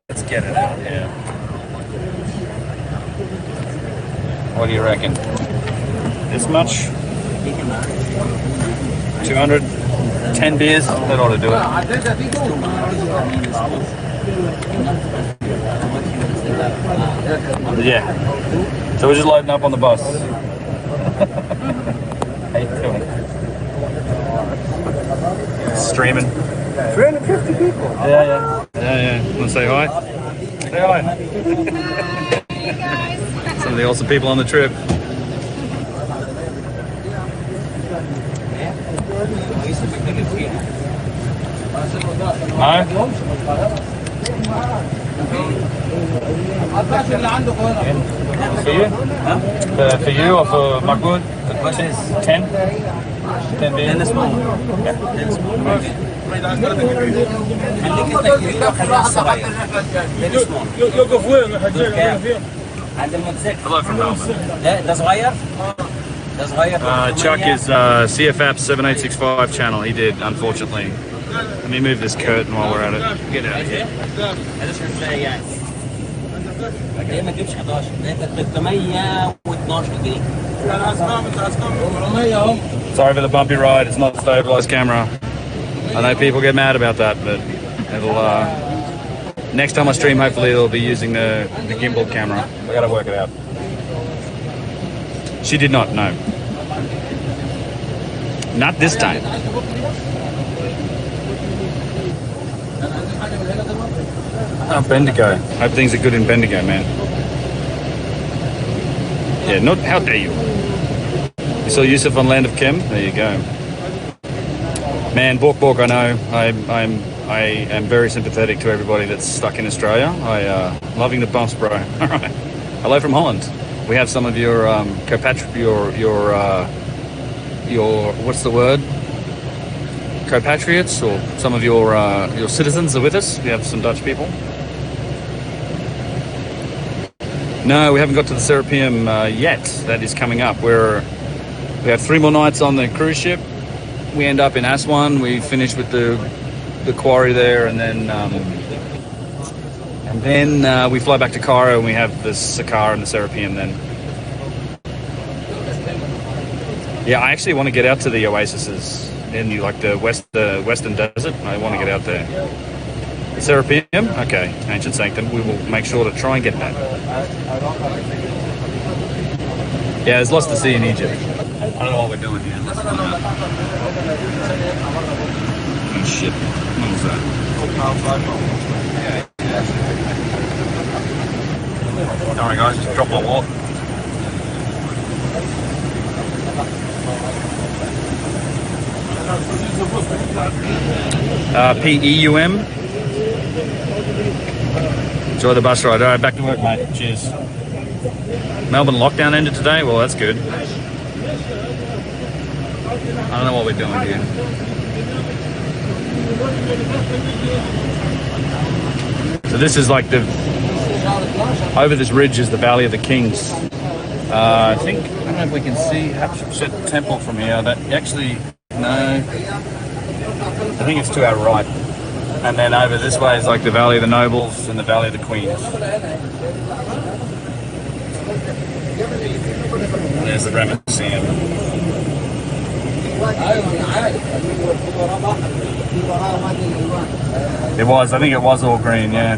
Let's get it out here. What do you reckon? This much? 200? 10 beers? That ought to do it. Yeah. So we're just loading up on the bus. How you doing? Streaming. 350 people. Yeah. Want to say hi? Say hi. Some of the awesome people on the trip. No? For you? Huh? For you or for Mahmoud? Which is 10? 10 beers? 10 small. Yeah. 10 small. Hello from Melbourne. Chuck is CFAP 7865 channel. He did, unfortunately. Let me move this curtain while we're at it. Get out of here. Sorry for the bumpy ride. It's not a stabilized camera. I know people get mad about that, but it'll. Next time I stream, hopefully it'll be using the gimbal camera. I gotta work it out. She did not, no. Not this time. Oh, Bendigo. Hope things are good in Bendigo, man. Yeah, not. How dare you? You saw Yusuf on Land of Kim? There you go. Man, Bork, I know. I am very sympathetic to everybody that's stuck in Australia. Loving the bumps, bro. All right. Hello from Holland. We have some of your your what's the word? Compatriots, or some of your citizens are with us. We have some Dutch people. No, we haven't got to the Serapeum yet. That is coming up. We have 3 more nights on the cruise ship. We end up in Aswan. We finish with the quarry there, and then we fly back to Cairo, and we have the Sakar and the Serapeum then. Yeah, I actually want to get out to the oases in the western desert. I want to get out there. The Serapeum? Okay, Ancient Sanctum. We will make sure to try and get that. Yeah, there's lots to see in Egypt. I don't know what we're doing here. Oh shit. What was that? Alright guys, just drop my wallet. PEUM. Enjoy the bus ride. All right, back to work, mate. Cheers. Melbourne lockdown ended today. Well, that's good. I don't know what we're doing here. So this is like the, over this ridge is the Valley of the Kings. I think, I don't know if we can see Hatshepsut Temple from here. That actually, no. I think it's to our right. And then over this way is like the Valley of the Nobles and the Valley of the Queens. And there's the Brahmin Museum. I think it was all green, yeah,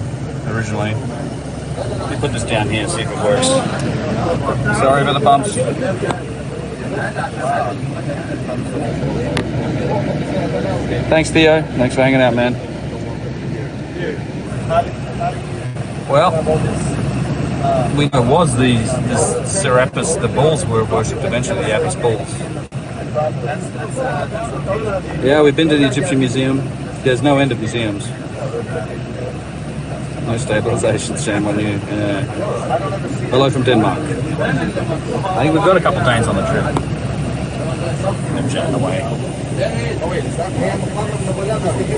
originally. Let me put this down here and see if it works. Sorry about the bumps. Thanks, Theo. Thanks for hanging out, man. Well, we know it was this Serapis, the bulls were worshipped eventually, the Apis bulls. Yeah, we've been to the Egyptian Museum. There's no end of museums. No stabilization, shame on you. Hello from Denmark. I think we've got a couple of Danes on the trip. They're chatting away.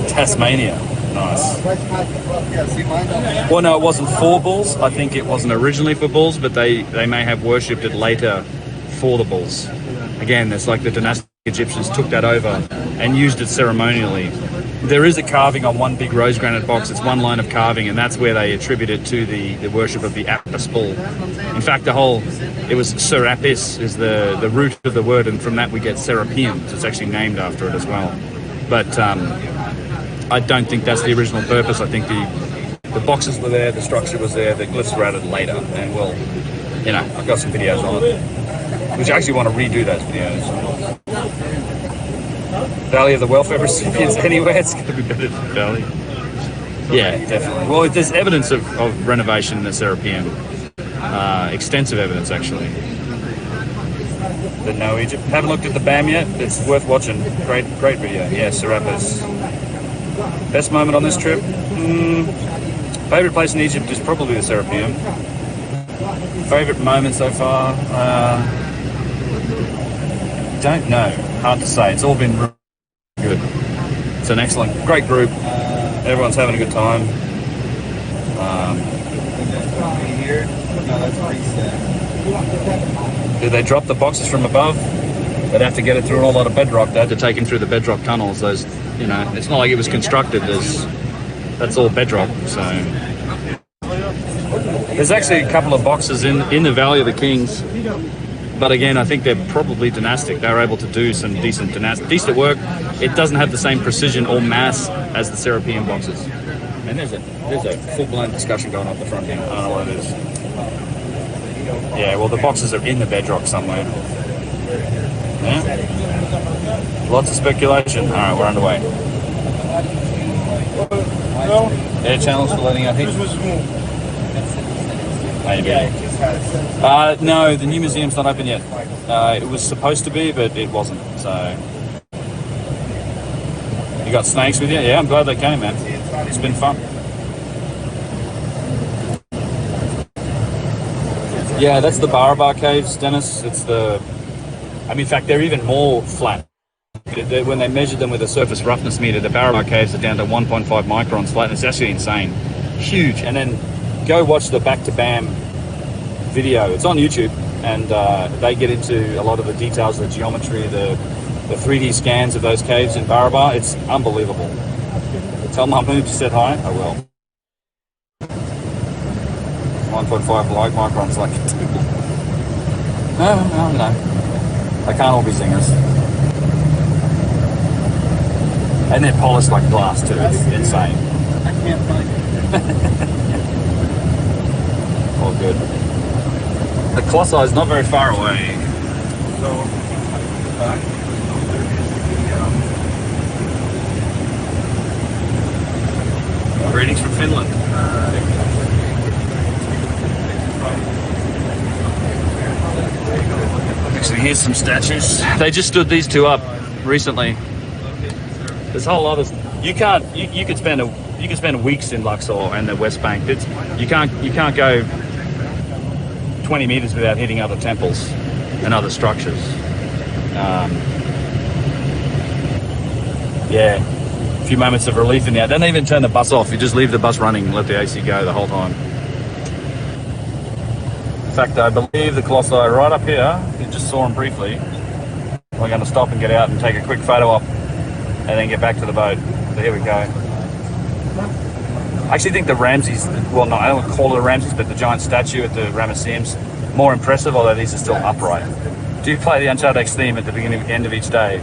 Tasmania. Nice. Well, no, it wasn't for bulls. I think it wasn't originally for bulls, but they may have worshipped it later for the bulls. Again, it's like the dynastic Egyptians took that over and used it ceremonially. There is a carving on one big rose granite box. It's one line of carving, and that's where they attribute it to the worship of the Apis bull. In fact, it was Serapis is the root of the word, and from that we get Serapeum. So it's actually named after it as well. But I don't think that's the original purpose. I think the boxes were there, the structure was there, the glyphs were added later, and well, you know, I've got some videos on it, which I actually want to redo those videos. Valley of the welfare recipients anywhere, it's going to be better than Valley. Yeah, definitely. Well, there's evidence of renovation in the Serapeum. Extensive evidence, actually. But no, Egypt. Haven't looked at the BAM yet. It's worth watching. Great video. Yeah, Serapis. Best moment on this trip? Favorite place in Egypt is probably the Serapeum. Favorite moment so far? Don't know. Hard to say. It's all been really good. It's an great group. Everyone's having a good time. Did they drop the boxes from above? They'd have to get it through a lot of bedrock. They had to take him through the bedrock tunnels. Those, you know, it's not like it was constructed. That's all bedrock. So there's actually a couple of boxes in the Valley of the Kings. But again, I think they're probably dynastic. They were able to do some decent work. It doesn't have the same precision or mass as the Serapeum boxes. And there's a full-blown discussion going on at the front here. I don't know what it is. Yeah, well, the boxes are in the bedrock somewhere. Yeah. Lots of speculation. All right, we're underway. Air channels for letting out heat. Maybe. No, the new museum's not open yet. It was supposed to be, but it wasn't. So, you got snakes with you? Yeah, I'm glad they came, man. It's been fun. Yeah, that's the Barabar caves, Dennis. It's in fact, they're even more flat. When they measured them with a surface roughness meter, the Barabar caves are down to 1.5 microns flat, and it's actually insane. Huge. And then go watch the Back to BAM video. It's on YouTube, and they get into a lot of the details of the geometry, the 3D scans of those caves in Barabar. It's unbelievable. Tell Mahmood you said hi. I will. 1.5 microns, like. No. They can't all be singers. And they're polished like glass too. It's insane. I can't find it. All good. The Colossi is not very far away. Greetings from Finland. Actually, here's some statues. They just stood these two up recently. There's a whole lot of you can't you could spend weeks in Luxor and the West Bank. You can't go 20 meters without hitting other temples and other structures. Yeah, a few moments of relief in there. Don't even turn the bus off. You just leave the bus running and let the AC go the whole time. In fact, I believe the colossi are right up here. You just saw them briefly. We're going to stop and get out and take a quick photo op and then get back to the boat. So here we go. I actually think the Ramses, well, no, I don't call it a Ramses, but the giant statue at the Ramesseum's more impressive, although these are still upright. Do you play the Uncharted X theme at the beginning and end of each day?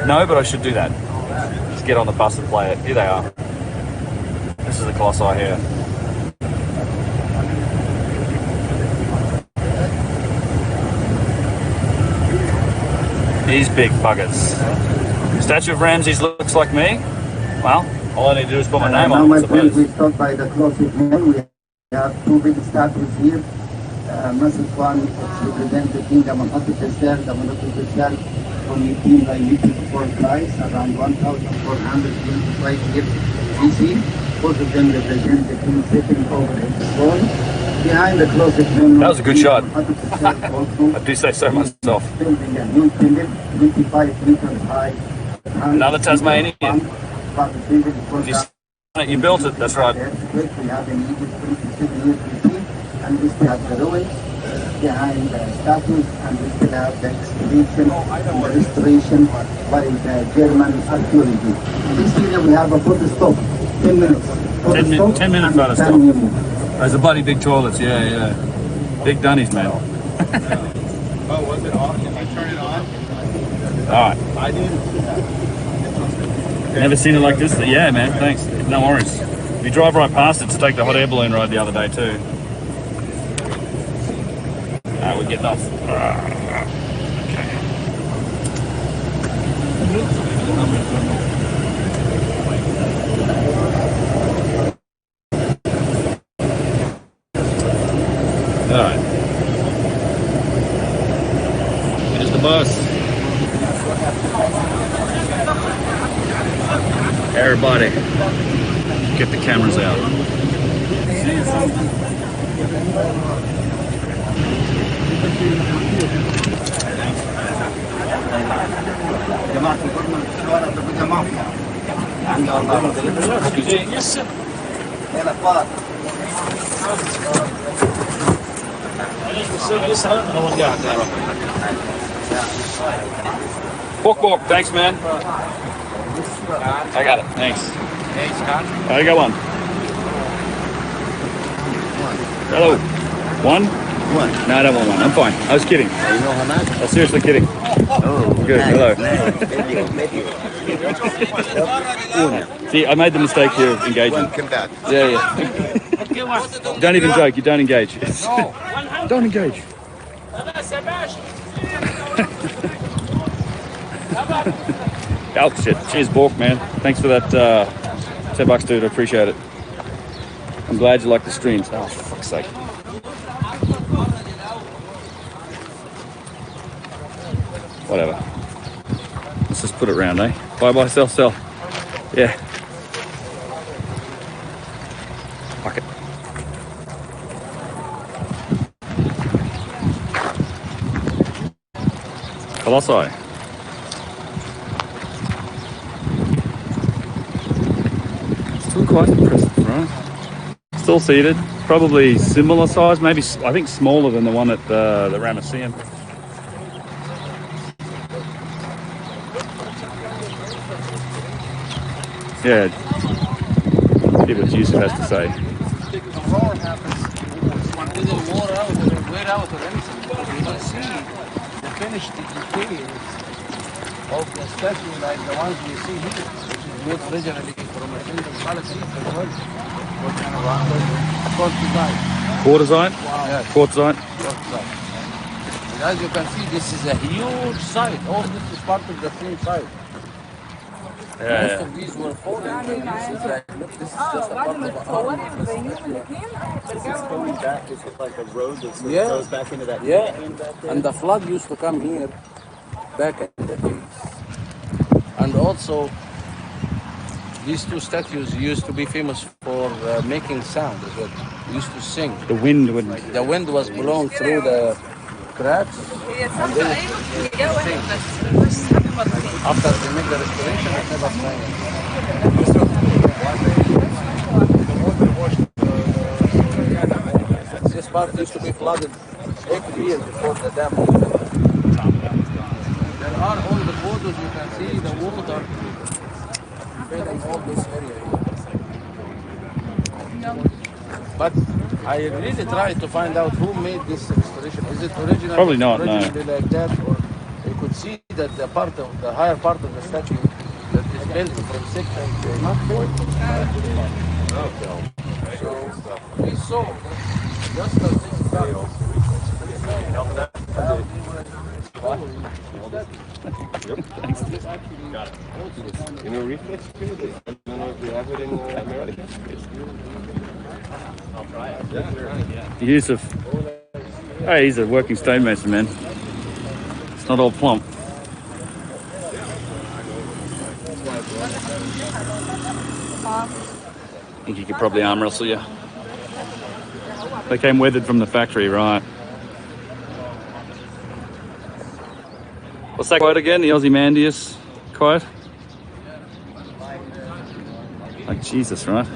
No, but I should do that. Just get on the bus and play it. Here they are. This is the colossi here. These big buggers. Statue of Ramses looks like me. Well, all I need to do is put my name on it, I suppose. We start by the closet men. We have two big statues here. Massive one represents the kingdom of Hattushatel, the Monophysical, from 1894 Christ, around 1425 years BC. Both of them represent the king sitting over the throne. Behind the closet men. That was a good shot. I do say so myself. Building a new temple, 25 meters high. Another Tasmanian. You built it, that's right. We have in Egypt 27 years BC, and we still have the ruins behind the statues, and we still have the excavation and the restoration by the German archaeology. In this area we have a photo stop, 10 minutes. 10 minute photo stop. There's a bloody big toilets, yeah. Big dunnies, man. Oh, was it on? Can I turn it on? Alright. I did. Never seen it like this? Yeah, man, thanks. No worries. We drive right past it to take the hot air balloon ride the other day too. We're getting off. Okay. Alright. Here's the bus. Everybody, get the cameras out. Walk, thanks, man. I got it, thanks. I got one. Hello. One? No, I don't want one. I'm fine. I was kidding. You know how much? I was seriously kidding. Oh, good. Hello. See, I made the mistake here of engaging. One come back. Yeah. Don't even joke. You don't engage. Don't engage. Oh shit! Cheers, Bork, man. Thanks for that $10, dude. I appreciate it. I'm glad you like the streams. Oh, for fuck's sake. Whatever. Let's just put it round, eh? Bye, sell. Yeah. Fuck it. Colossi. Still quite impressive, right? Still seated. Probably similar size, maybe I think smaller than the one at the Ramesseum. Yeah. See what Yusuf has to say. The roar happens when it didn't wear out or anything. You don't see the finished decay of the statue like the ones we see here, which is made originally from a single palace as well. What kind of quartzite? Quartzite? Yeah. Quartzite. Quartzite. And as you can see, this is a huge site. All this is part of the same site. Most of these were falling. And this is like, look, this is just a part of the It's going back. Is it like a road that sort of Yeah. goes back into that? Yeah, canyon back there? and the flood used to come here back in the days. And also, these two statues used to be famous for making sound as well. They used to sing. The wind would. The wind was blowing through the cracks, and then it would sing. After they make the restoration, it never sang. This part used to be flooded every year before the dam opened. There are all the photos, you can see the water filling all this area. But I really tried to find out who made this restoration. Is it original? Probably not, no. Originally like that, or you could see that the part of the higher part of the statue that is built from 6 and not built. So we saw just as this started. You know, reflex period? I don't know if we have it in America. Yusuf. Hey, he's a working stonemason, man. It's not all plump. I think he could probably arm wrestle you. They came weathered from the factory, right? What's that quote again? The Ozymandias quote? Like Jesus, right?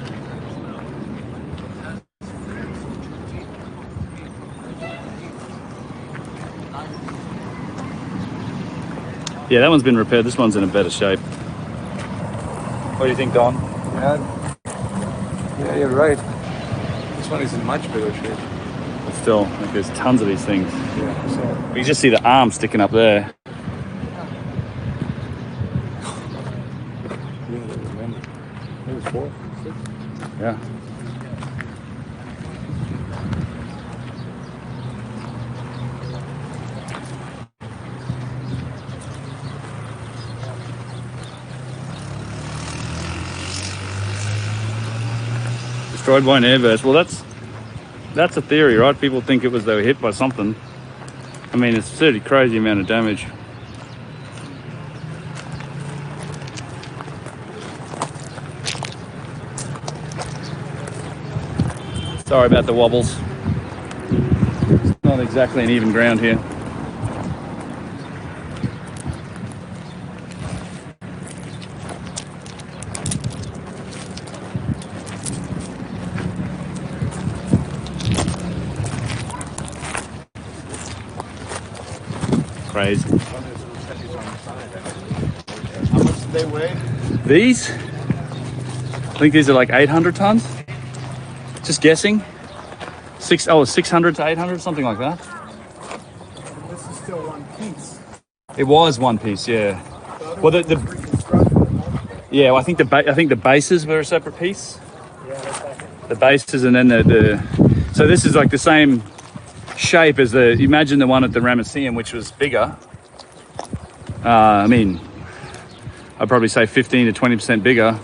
Yeah, that one's been repaired. This one's in a better shape. What do you think, Don? Yeah, you're right. This one is in much better shape. But still, like, there's tons of these things. Yeah, so. You just see the arm sticking up there. It was 4, 6. Yeah. Destroyed by an airburst. Well, that's a theory, right? People think it was they were hit by something. I mean, it's a pretty crazy amount of damage. Sorry about the wobbles. It's not exactly an even ground here. Crazy. How much do they weigh? These? I think these are like 800 tons. Just guessing. 600 to 800, something like that. This is still one piece. It was one piece, yeah. Well, yeah, well, I think the bases were a separate piece. The bases, and then so this is like the same shape as imagine the one at the Ramesseum, which was bigger. I mean, I'd probably say 15 to 20% bigger.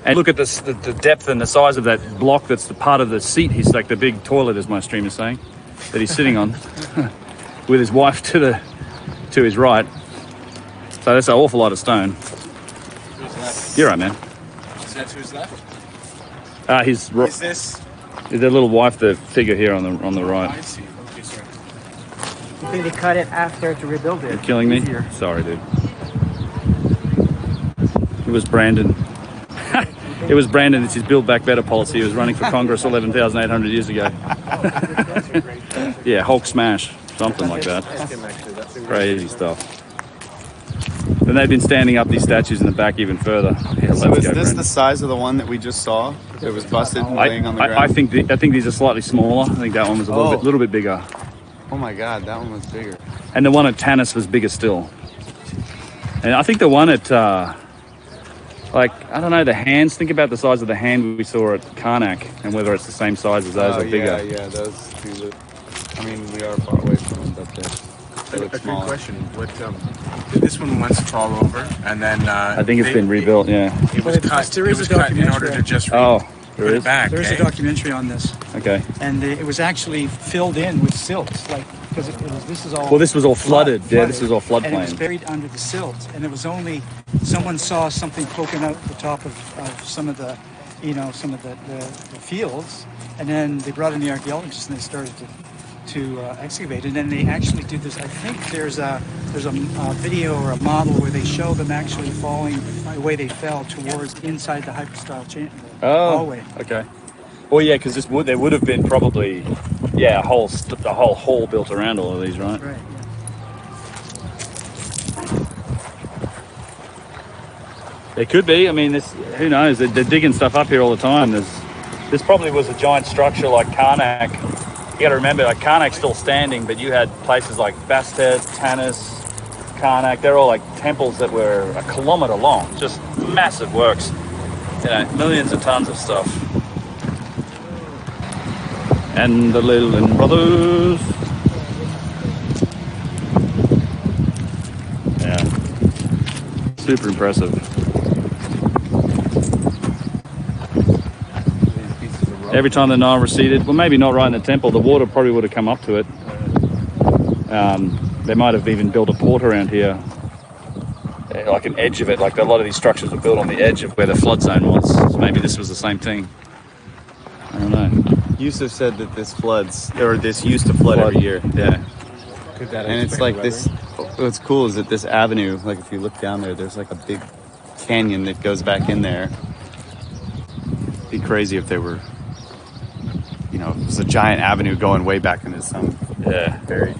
And look at this, the depth and the size of that block. That's the part of the seat. He's like the big toilet, as my stream is saying, that he's sitting on, with his wife to his right. So that's an awful lot of stone. Who's left? You're right, man. Is that who's left? His Is this? the little wife, the figure here on the right. I see. Okay, sorry. I think they cut it after to rebuild it. You're killing me. Easier. Sorry, dude. It was Brandon. It was Brandon. It's his Build Back Better policy. He was running for Congress 11,800 years ago. Yeah, Hulk smash, something like that. Crazy stuff. Then they've been standing up these statues in the back even further. Yeah, So is this Brandon. the size of the one that we just saw? That was busted and laying on the ground? I think these are slightly smaller. I think that one was a little bit bigger. Oh my God, that one was bigger. And the one at Tanis was bigger still. And I think the one at, I don't know, the hands. Think about the size of the hand we saw at Karnak and whether it's the same size as those or bigger. Yeah, those two look. I mean, we are far away from them, but they look A good small. question. What did this one once fall over, and then I think it's been rebuilt, yeah. It was cut. There It is was a cut in documentary. order to just Oh, put there it is? back. There's eh? a documentary on this, Okay. and it was actually filled in with silt, like because this is all. Well, this was all flooded. Yeah, this was all And it was floodplain. buried under the silt, and it was only someone saw something poking out the top of some of the, some of the fields, and then they brought in the archaeologists and they started to excavate, and then they actually did this. I think there's a video or a model where they show them actually falling the way they fell towards inside the hypostyle hallway. Okay. Well, yeah, because there would have been probably, a whole hall built around all of these, right? Right. It could be. I mean, who knows? They're digging stuff up here all the time. This probably was a giant structure like Karnak. You got to remember, like Karnak's still standing, but you had places like Bastet, Tanis, Karnak. They're all like temples that were a kilometer long, just massive works. Millions of tons of stuff. And the Lilin brothers. Yeah. Super impressive. Every time the Nile receded, well, maybe not right in the temple, the water probably would have come up to it. They might have even built a port around here, like an edge of it. Like a lot of these structures were built on the edge of where the flood zone was. So maybe this was the same thing. I don't know. Yusuf said that this used to flood every year. Yeah. And it's like this, what's cool is that this avenue, like if you look down there, there's like a big canyon that goes back in there. It'd be crazy if they were, there's a giant avenue going way back into some very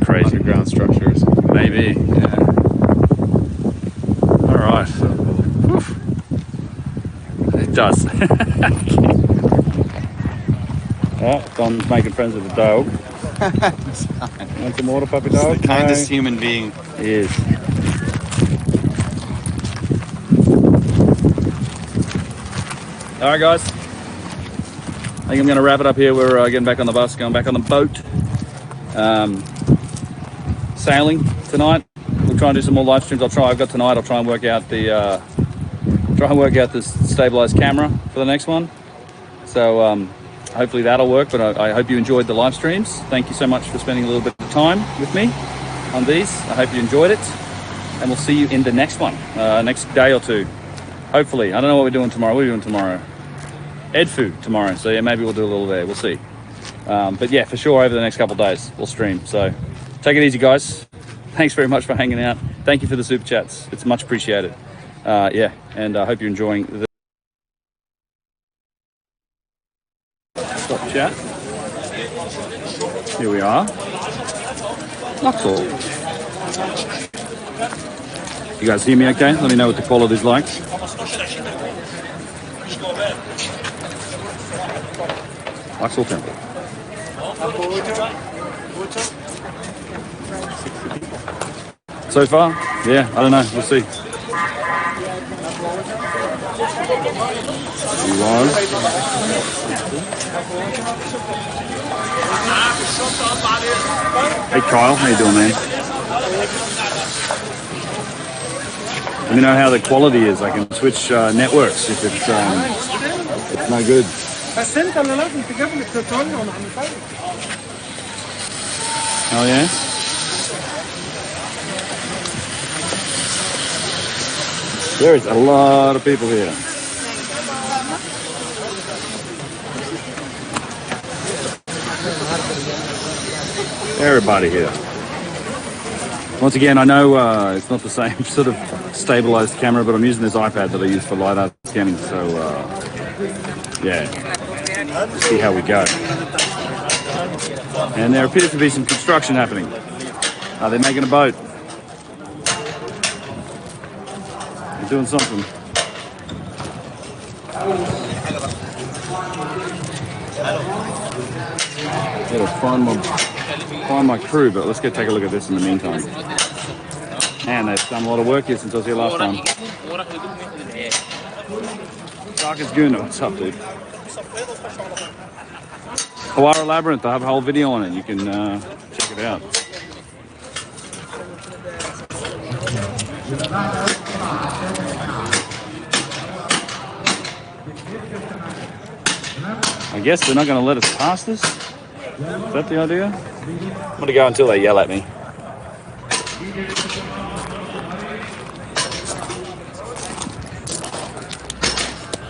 crazy underground structures. Maybe. Yeah. All right. Whew. It does. Don's making friends with the dog. Want some water, puppy dog? The kindest human being. He is. All right, guys. I think I'm going to wrap it up here. We're getting back on the bus, going back on the boat. Sailing tonight. We'll try and do some more live streams. I'll try and work out the stabilized camera for the next one. So hopefully that'll work. But I hope you enjoyed the live streams. Thank you so much for spending a little bit of time with me on these. I hope you enjoyed it, and we'll see you in the next one, next day or two. Hopefully. I don't know what we're doing tomorrow. What are we doing tomorrow? Edfu tomorrow. So yeah, maybe we'll do a little there. We'll see. But yeah, for sure over the next couple of days we'll stream. So take it easy, guys. Thanks very much for hanging out. Thank you for the super chats. It's much appreciated. And I hope you're enjoying the stop chat. Here we are. Luxor. You guys hear me okay? Let me know what the quality's like. Luxor Temple. So far, yeah, I don't know. We'll see. Hey Kyle, how you doing, man? Let me know how the quality is. I can switch networks if it's no good. Oh yeah? There is a lot of people here. Everybody here. Once again, I know it's not the same sort of stabilized camera, but I'm using this iPad that I use for LiDAR scanning, so yeah, see how we go. And there appears to be some construction happening. They're making a boat. They're doing something. Gotta find my crew, but let's go take a look at this in the meantime. Man, they've done a lot of work here since I was here last time. Darkest Guna, what's up, dude? Hawara Labyrinth, I have a whole video on it. You can check it out. I guess they're not going to let us pass this. Is that the idea? I'm gonna go until they yell at me.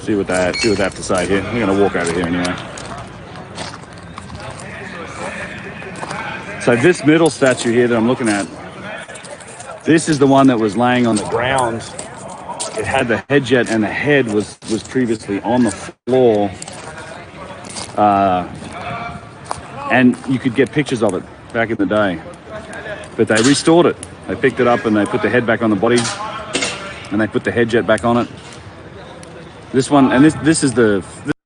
See what they have to say here. We're gonna walk over here anyway. So this middle statue here that I'm looking at, this is the one that was laying on the ground. It had the head jet, and the head was previously on the floor. And you could get pictures of it back in the day. But they restored it. They picked it up and they put the head back on the body, and they put the head jet back on it. This one, and this is the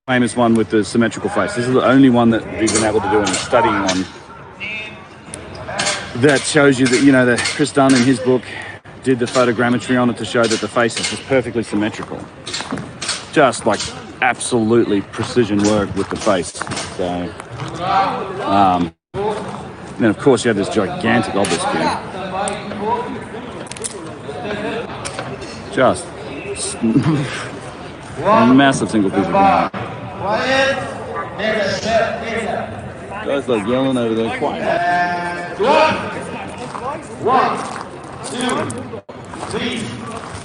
famous one with the symmetrical face. This is the only one that we've been able to do any studying on. That shows you that, you know, that Chris Dunn in his book did the photogrammetry on it to show that the face is just perfectly symmetrical. Just like absolutely precision work with the face. So, then of course you have this gigantic obelisk here. Just a massive single piece of granite. Guys like yelling over there. Quiet. 1, 2, 3,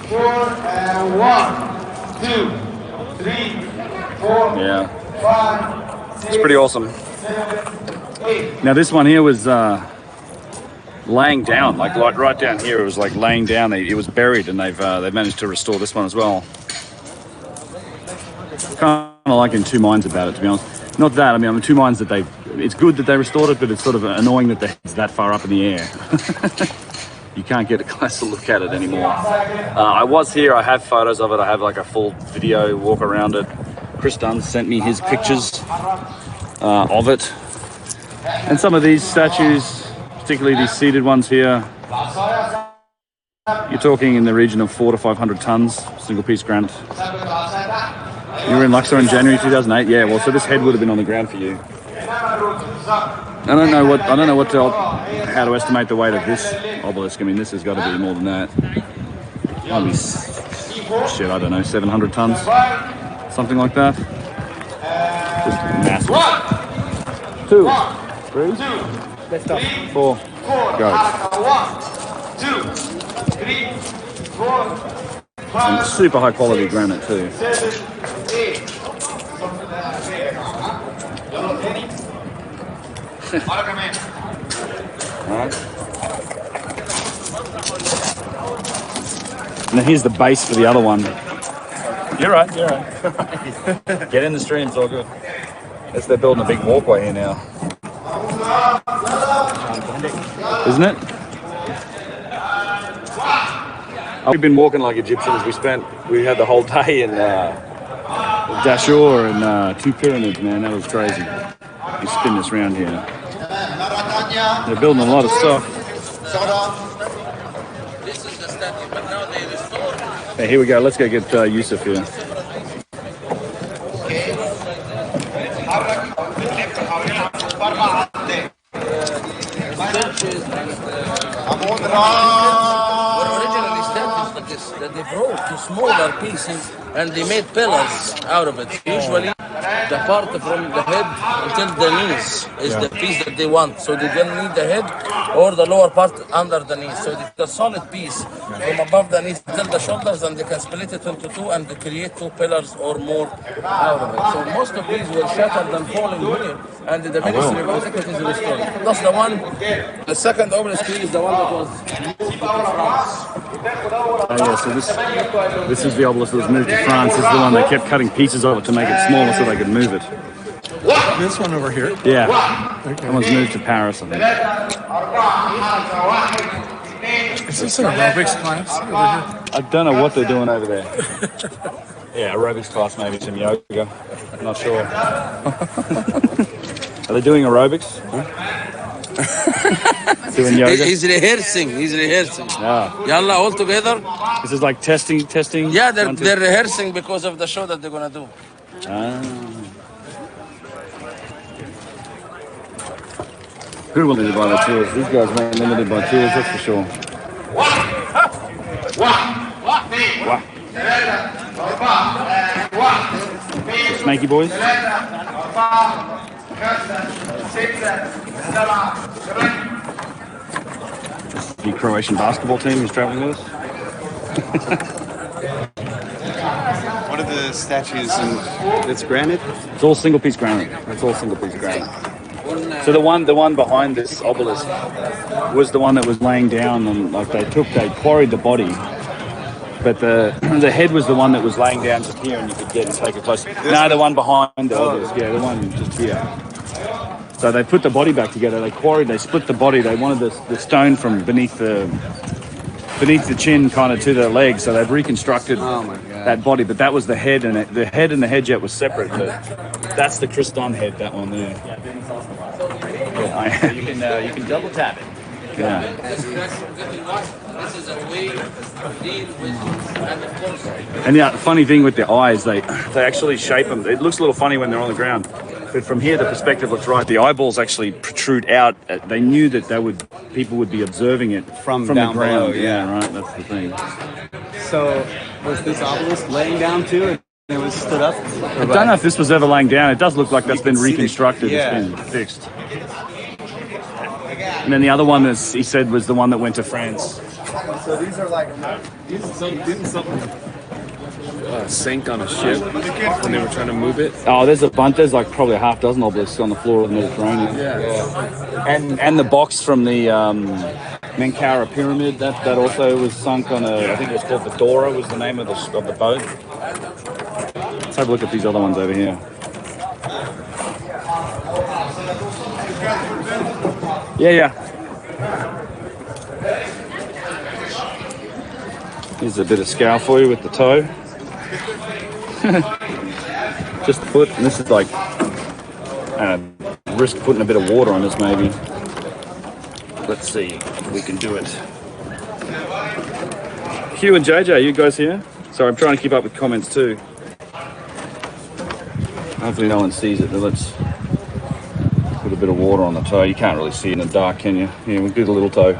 4, and 1, 2, 3, 4, Yeah. 5, 6, it's pretty awesome. 7, 8. Now this one here was laying down, like right down here. It was like laying down. It was buried, and they've managed to restore this one as well. Kind of like in two minds about it, to be honest. Not that, I mean, I'm in two minds that it's good that they restored it, but it's sort of annoying that the head's that far up in the air. You can't get a closer look at it anymore. I was here, I have photos of it, I have like a full video walk around it. Chris Dunn sent me his pictures of it. And some of these statues, particularly these seated ones here, you're talking in the region of 400 to 500 tons, single piece granite. You were in Luxor in January 2008. Yeah, well, so this head would have been on the ground for you. I don't know how to estimate the weight of this obelisk. I mean, this has got to be more than that. Might be, shit, I don't know, 700 tons, something like that. Just massive. 2, 3, 4, go. 1, 2, 3, 4. And super high quality granite too. 7, 8. Alright. Now here's the base for the other one. You're right, you're right. Get in the stream, it's all good. Guess they're building a big walkway here now. Isn't it? We've been walking like Egyptians. We had the whole day in Dashur and two pyramids, man. That was crazy. You spin this round here. They're building a lot of stuff. This is the statue, but now they restore. Hey, here we go. Let's go get Yusuf here. That they broke to smaller pieces and they made pillars out of it. Usually the part from the head until the knees is the piece that they want. So they don't need the head or the lower part under the knees. So it's a solid piece from above the knees till the shoulders, and they can split it into two and they create two pillars or more out of it. So most of these were shattered and falling here, and the Ministry of Antiquities is restored. That's the one. The second obelisk is the one that was moved to France. Yeah, so this is the obelisk that was moved to France. This is the one they kept cutting pieces of it to make it smaller so they could move it. This one over here? Yeah. That one's moved to Paris, I think. Is this an aerobics class over here? I don't know what they're doing over there. Yeah, aerobics class, maybe some yoga. I'm not sure. Are they doing aerobics? Doing yoga? He's rehearsing. Yeah. Yalla, all together? This is like testing? Yeah, they're rehearsing because of the show that they're going to do. Good limited by the tools. These guys weren't limited by tools, that's for sure. Snaky boys? The Croatian basketball team who's traveling with us. What are the statues? It's granite? It's all single piece granite. It's all single piece granite. So the one behind this obelisk was the one that was laying down, and like they quarried the body, but the head was the one that was laying down just here, and you could get and take it close. No, the one behind the obelisk, yeah, the one just here. So they put the body back together. They split the body. They wanted the stone from beneath the chin, kind of to the leg. So they've reconstructed that body. But that was the head, and the head and the head jet was separate. But that's the Christon head. That one there. Yeah, you can double tap it. Yeah. This is a way to deal with, and of course. And the funny thing with the eyes, they actually shape them. It looks a little funny when they're on the ground, but from here the perspective looks right. The eyeballs actually protrude out. They knew that people would be observing it from the down ground. below. Yeah, right. That's the thing. So was this obelisk laying down too? And it was stood up? I don't know if this was ever laying down. It does look like that's been reconstructed. Yeah. It's been fixed. And then the other one, as he said, was the one that went to France. So these are like, didn't something sink on a ship when they were trying to move it? Oh, there's like probably a half dozen obelisks on the floor of the Mediterranean. Yeah. And the box from the Menkaure pyramid, that also was sunk on I think it was called the Dora was the name of the boat. Let's have a look at these other ones over here. Yeah. Here's a bit of scour for you with the toe. Just the foot, and this is like risk putting a bit of water on this maybe. Let's see if we can do it. Hugh and JJ, you guys here? Sorry, I'm trying to keep up with comments too. Hopefully no one sees it, but let's put a bit of water on the toe. You can't really see it in the dark, can you? Yeah, we'll do the little toe.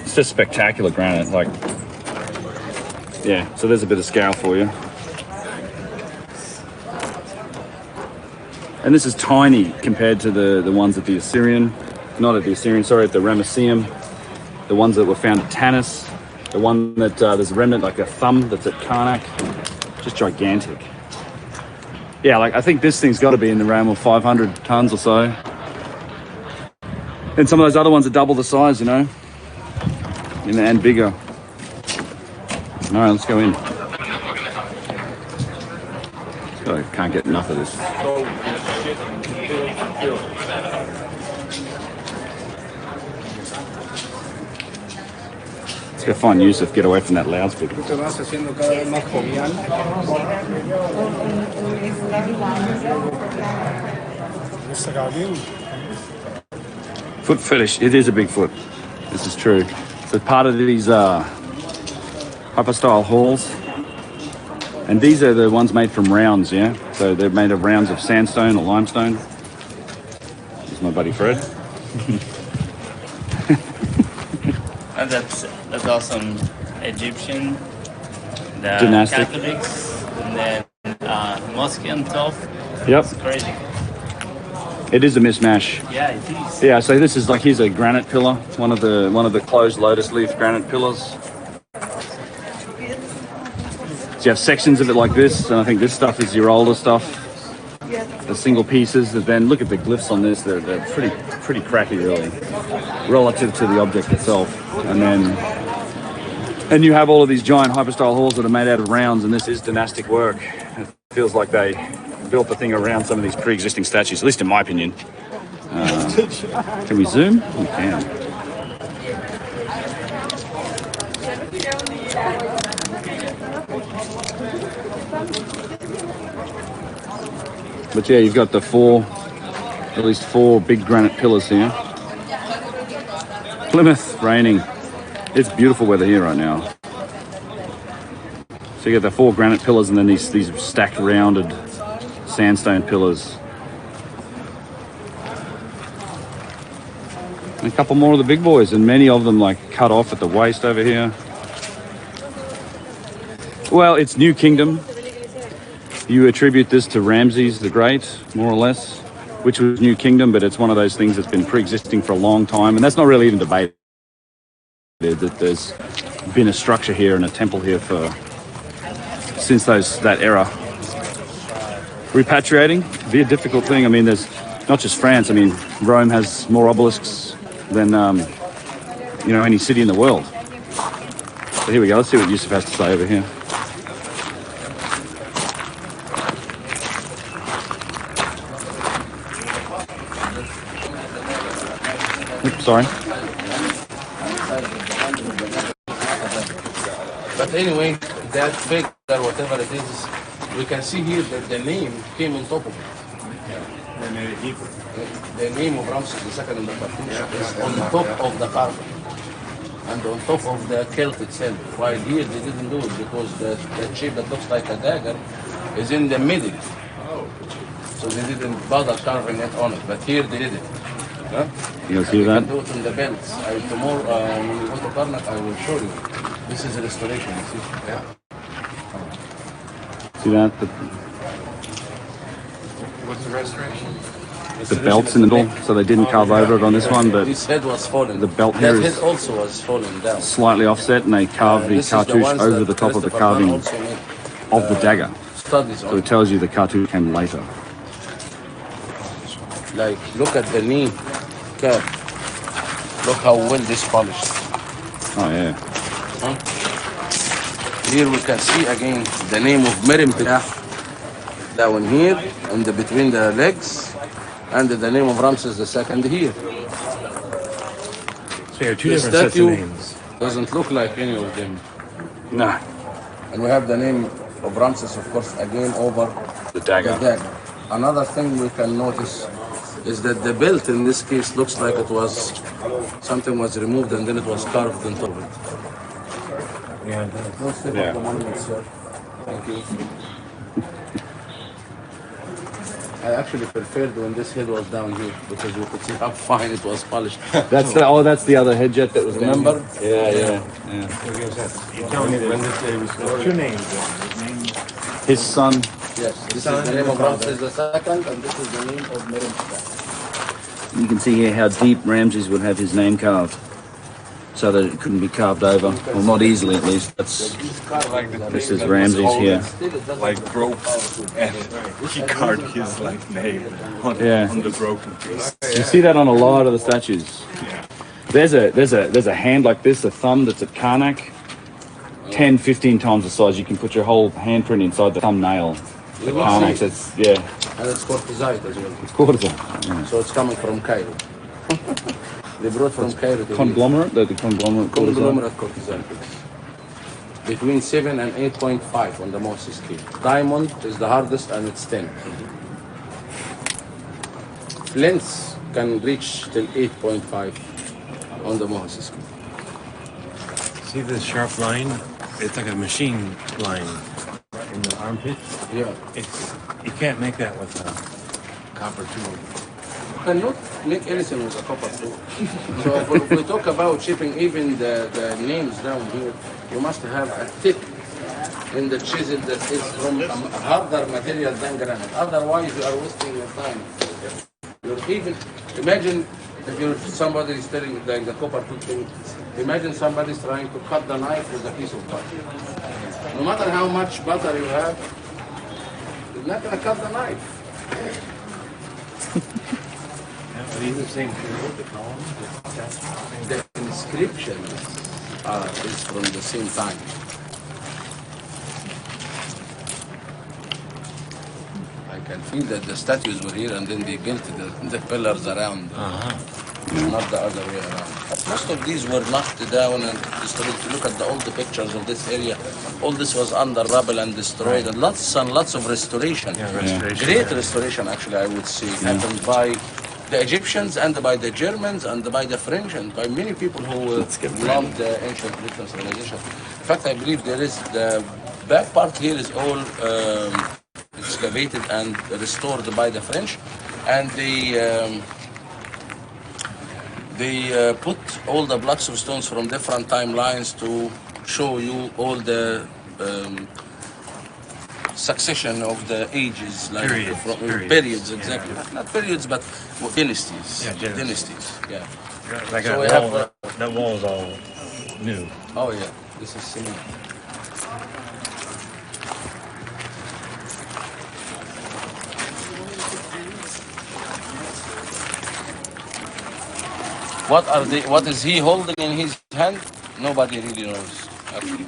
It's just spectacular granite, like, yeah, so there's a bit of scour for you. And this is tiny compared to the ones at the Assyrian, not at the Assyrian, sorry, at the Ramesseum. The ones that were found at Tanis, the one that there's a remnant like a thumb that's at Karnak, just gigantic. Yeah, like I think this thing's got to be in the realm of 500 tons or so. And some of those other ones are double the size, you know, and bigger. All right, let's go in. I can't get enough of this. Let's go find Yusuf, get away from that loudspeaker. Foot fetish, it is a big foot. This is true. So part of these hyper-style halls. And these are the ones made from rounds, yeah? So they're made of rounds of sandstone or limestone. This is my buddy Fred. And that's awesome. Egyptian, the Gymnastic. Catholics, and then mosque on top. Yep. It's crazy. It is a mismatch. Yeah, it is. Yeah, so this is like, here's a granite pillar, one of the closed lotus leaf granite pillars. So you have sections of it like this, and I think this stuff is your older stuff. The single pieces, that then look at the glyphs on this, they're pretty crappy really, relative to the object itself. And you have all of these giant hyper-style halls that are made out of rounds, and this is dynastic work. It feels like they built the thing around some of these pre-existing statues, at least in my opinion. Can we zoom? We can. But yeah, you've got at least four big granite pillars here. Plymouth, raining. It's beautiful weather here right now. So you got the four granite pillars and then these stacked rounded sandstone pillars. And a couple more of the big boys, and many of them like cut off at the waist over here. Well, it's New Kingdom. You attribute this to Ramses the Great, more or less. which was New Kingdom, but it's one of those things that's been pre-existing for a long time, and that's not really even debated. That there's been a structure here and a temple here since that era. Repatriating be a difficult thing. I mean, there's not just France. I mean, Rome has more obelisks than any city in the world. So here we go. Let's see what Yusuf has to say over here. Oops, sorry. But anyway, that figure, whatever it is, we can see here that the name came on top of it. They made it Hebrew. The name of Ramses II in the cartoon is on top of the carpet and on top of the kilt itself. While here they didn't do it because that shape that looks like a dagger is in the middle. So they didn't bother carving it on it. But here they did it. Huh? You see that? You can do it in the belts. Tomorrow when we go to Karnak, I will show you. This is a restoration. You see? Yeah. See that? What's the restoration? The belt's in the middle, so they didn't carve over it on this one, but This head was fallen. the belt here That is head also was fallen down. slightly offset, and they carved the This is the cartouche ones over that the top of the Christopher carving Dunn also made, of the dagger. Studies So on it tells you the cartouche came later. like look at the knee curve. Look how well this polished. Oh yeah. Huh? Here we can see again the name of Miriam. That one here, and between the legs, and the name of Ramses II here. So you have two The different sets of statue names. doesn't look like any of them. No. And we have the name of Ramses, of course, again over The dagger. Another thing we can notice is that the belt in this case looks like it was something was removed and then it was carved on top of it. Yeah. Yeah. Thank you. I actually preferred when this head was down here because you could see how fine it was polished. That's the other head jet that was Remember? Yeah. You tell me when this day was two names. His name. His son. Yes, this is the name of Ramses II and this is the name of Miriam. You can see here how deep Ramses would have his name carved, so that it couldn't be carved over, well, not easily at least. This is Ramses here. Like ropes, and he carved his name on the broken piece. You see that on a lot of the statues. Yeah. There's a hand like this, a thumb that's at Karnak, 10, 15 times the size. You can put your whole handprint inside the thumbnail. The Karnak, And it's quartzite as well. It's quartzite. Yeah. So it's coming from Cairo. They brought from Cairo to Conglomerate, the conglomerate quartzite. Conglomerate quartzite. Between 7 and 8.5 on the Moses scale. Diamond is the hardest and it's 10. Flints can reach till 8.5 on the Moses scale. See this sharp line? It's like a machine line in the armpit. Yeah. You can't make that with a copper tool. You cannot make anything with a copper tool. So if we talk about chipping even the names down here, you must have a tip in the chisel that is from a harder material than granite. Otherwise, you are wasting your time. Imagine if somebody is telling like the copper tool thing. Imagine somebody is trying to cut the knife with a piece of butter. No matter how much butter you have, it's not going to cut the knife. The inscriptions is from the same time. I can feel that the statues were here and then they built the pillars around. Not the other way around. Most of these were knocked down and destroyed. If you look at the old pictures of this area, all this was under rubble and destroyed, and lots of restoration. Great restoration, actually, I would say, happened by the Egyptians and by the Germans and by the French and by many people who loved the ancient Egyptian civilization. In fact, I believe there is the back part here is all excavated and restored by the French, and they put all the blocks of stones from different timelines to show you all the succession of the ages, like Periods. periods, exactly. Not periods, but dynasties. Yeah, dynasties. Yeah. Like So we that have. wall, that wall's all new. Oh yeah, this is cement. What is he holding in his hand? Nobody really knows, actually.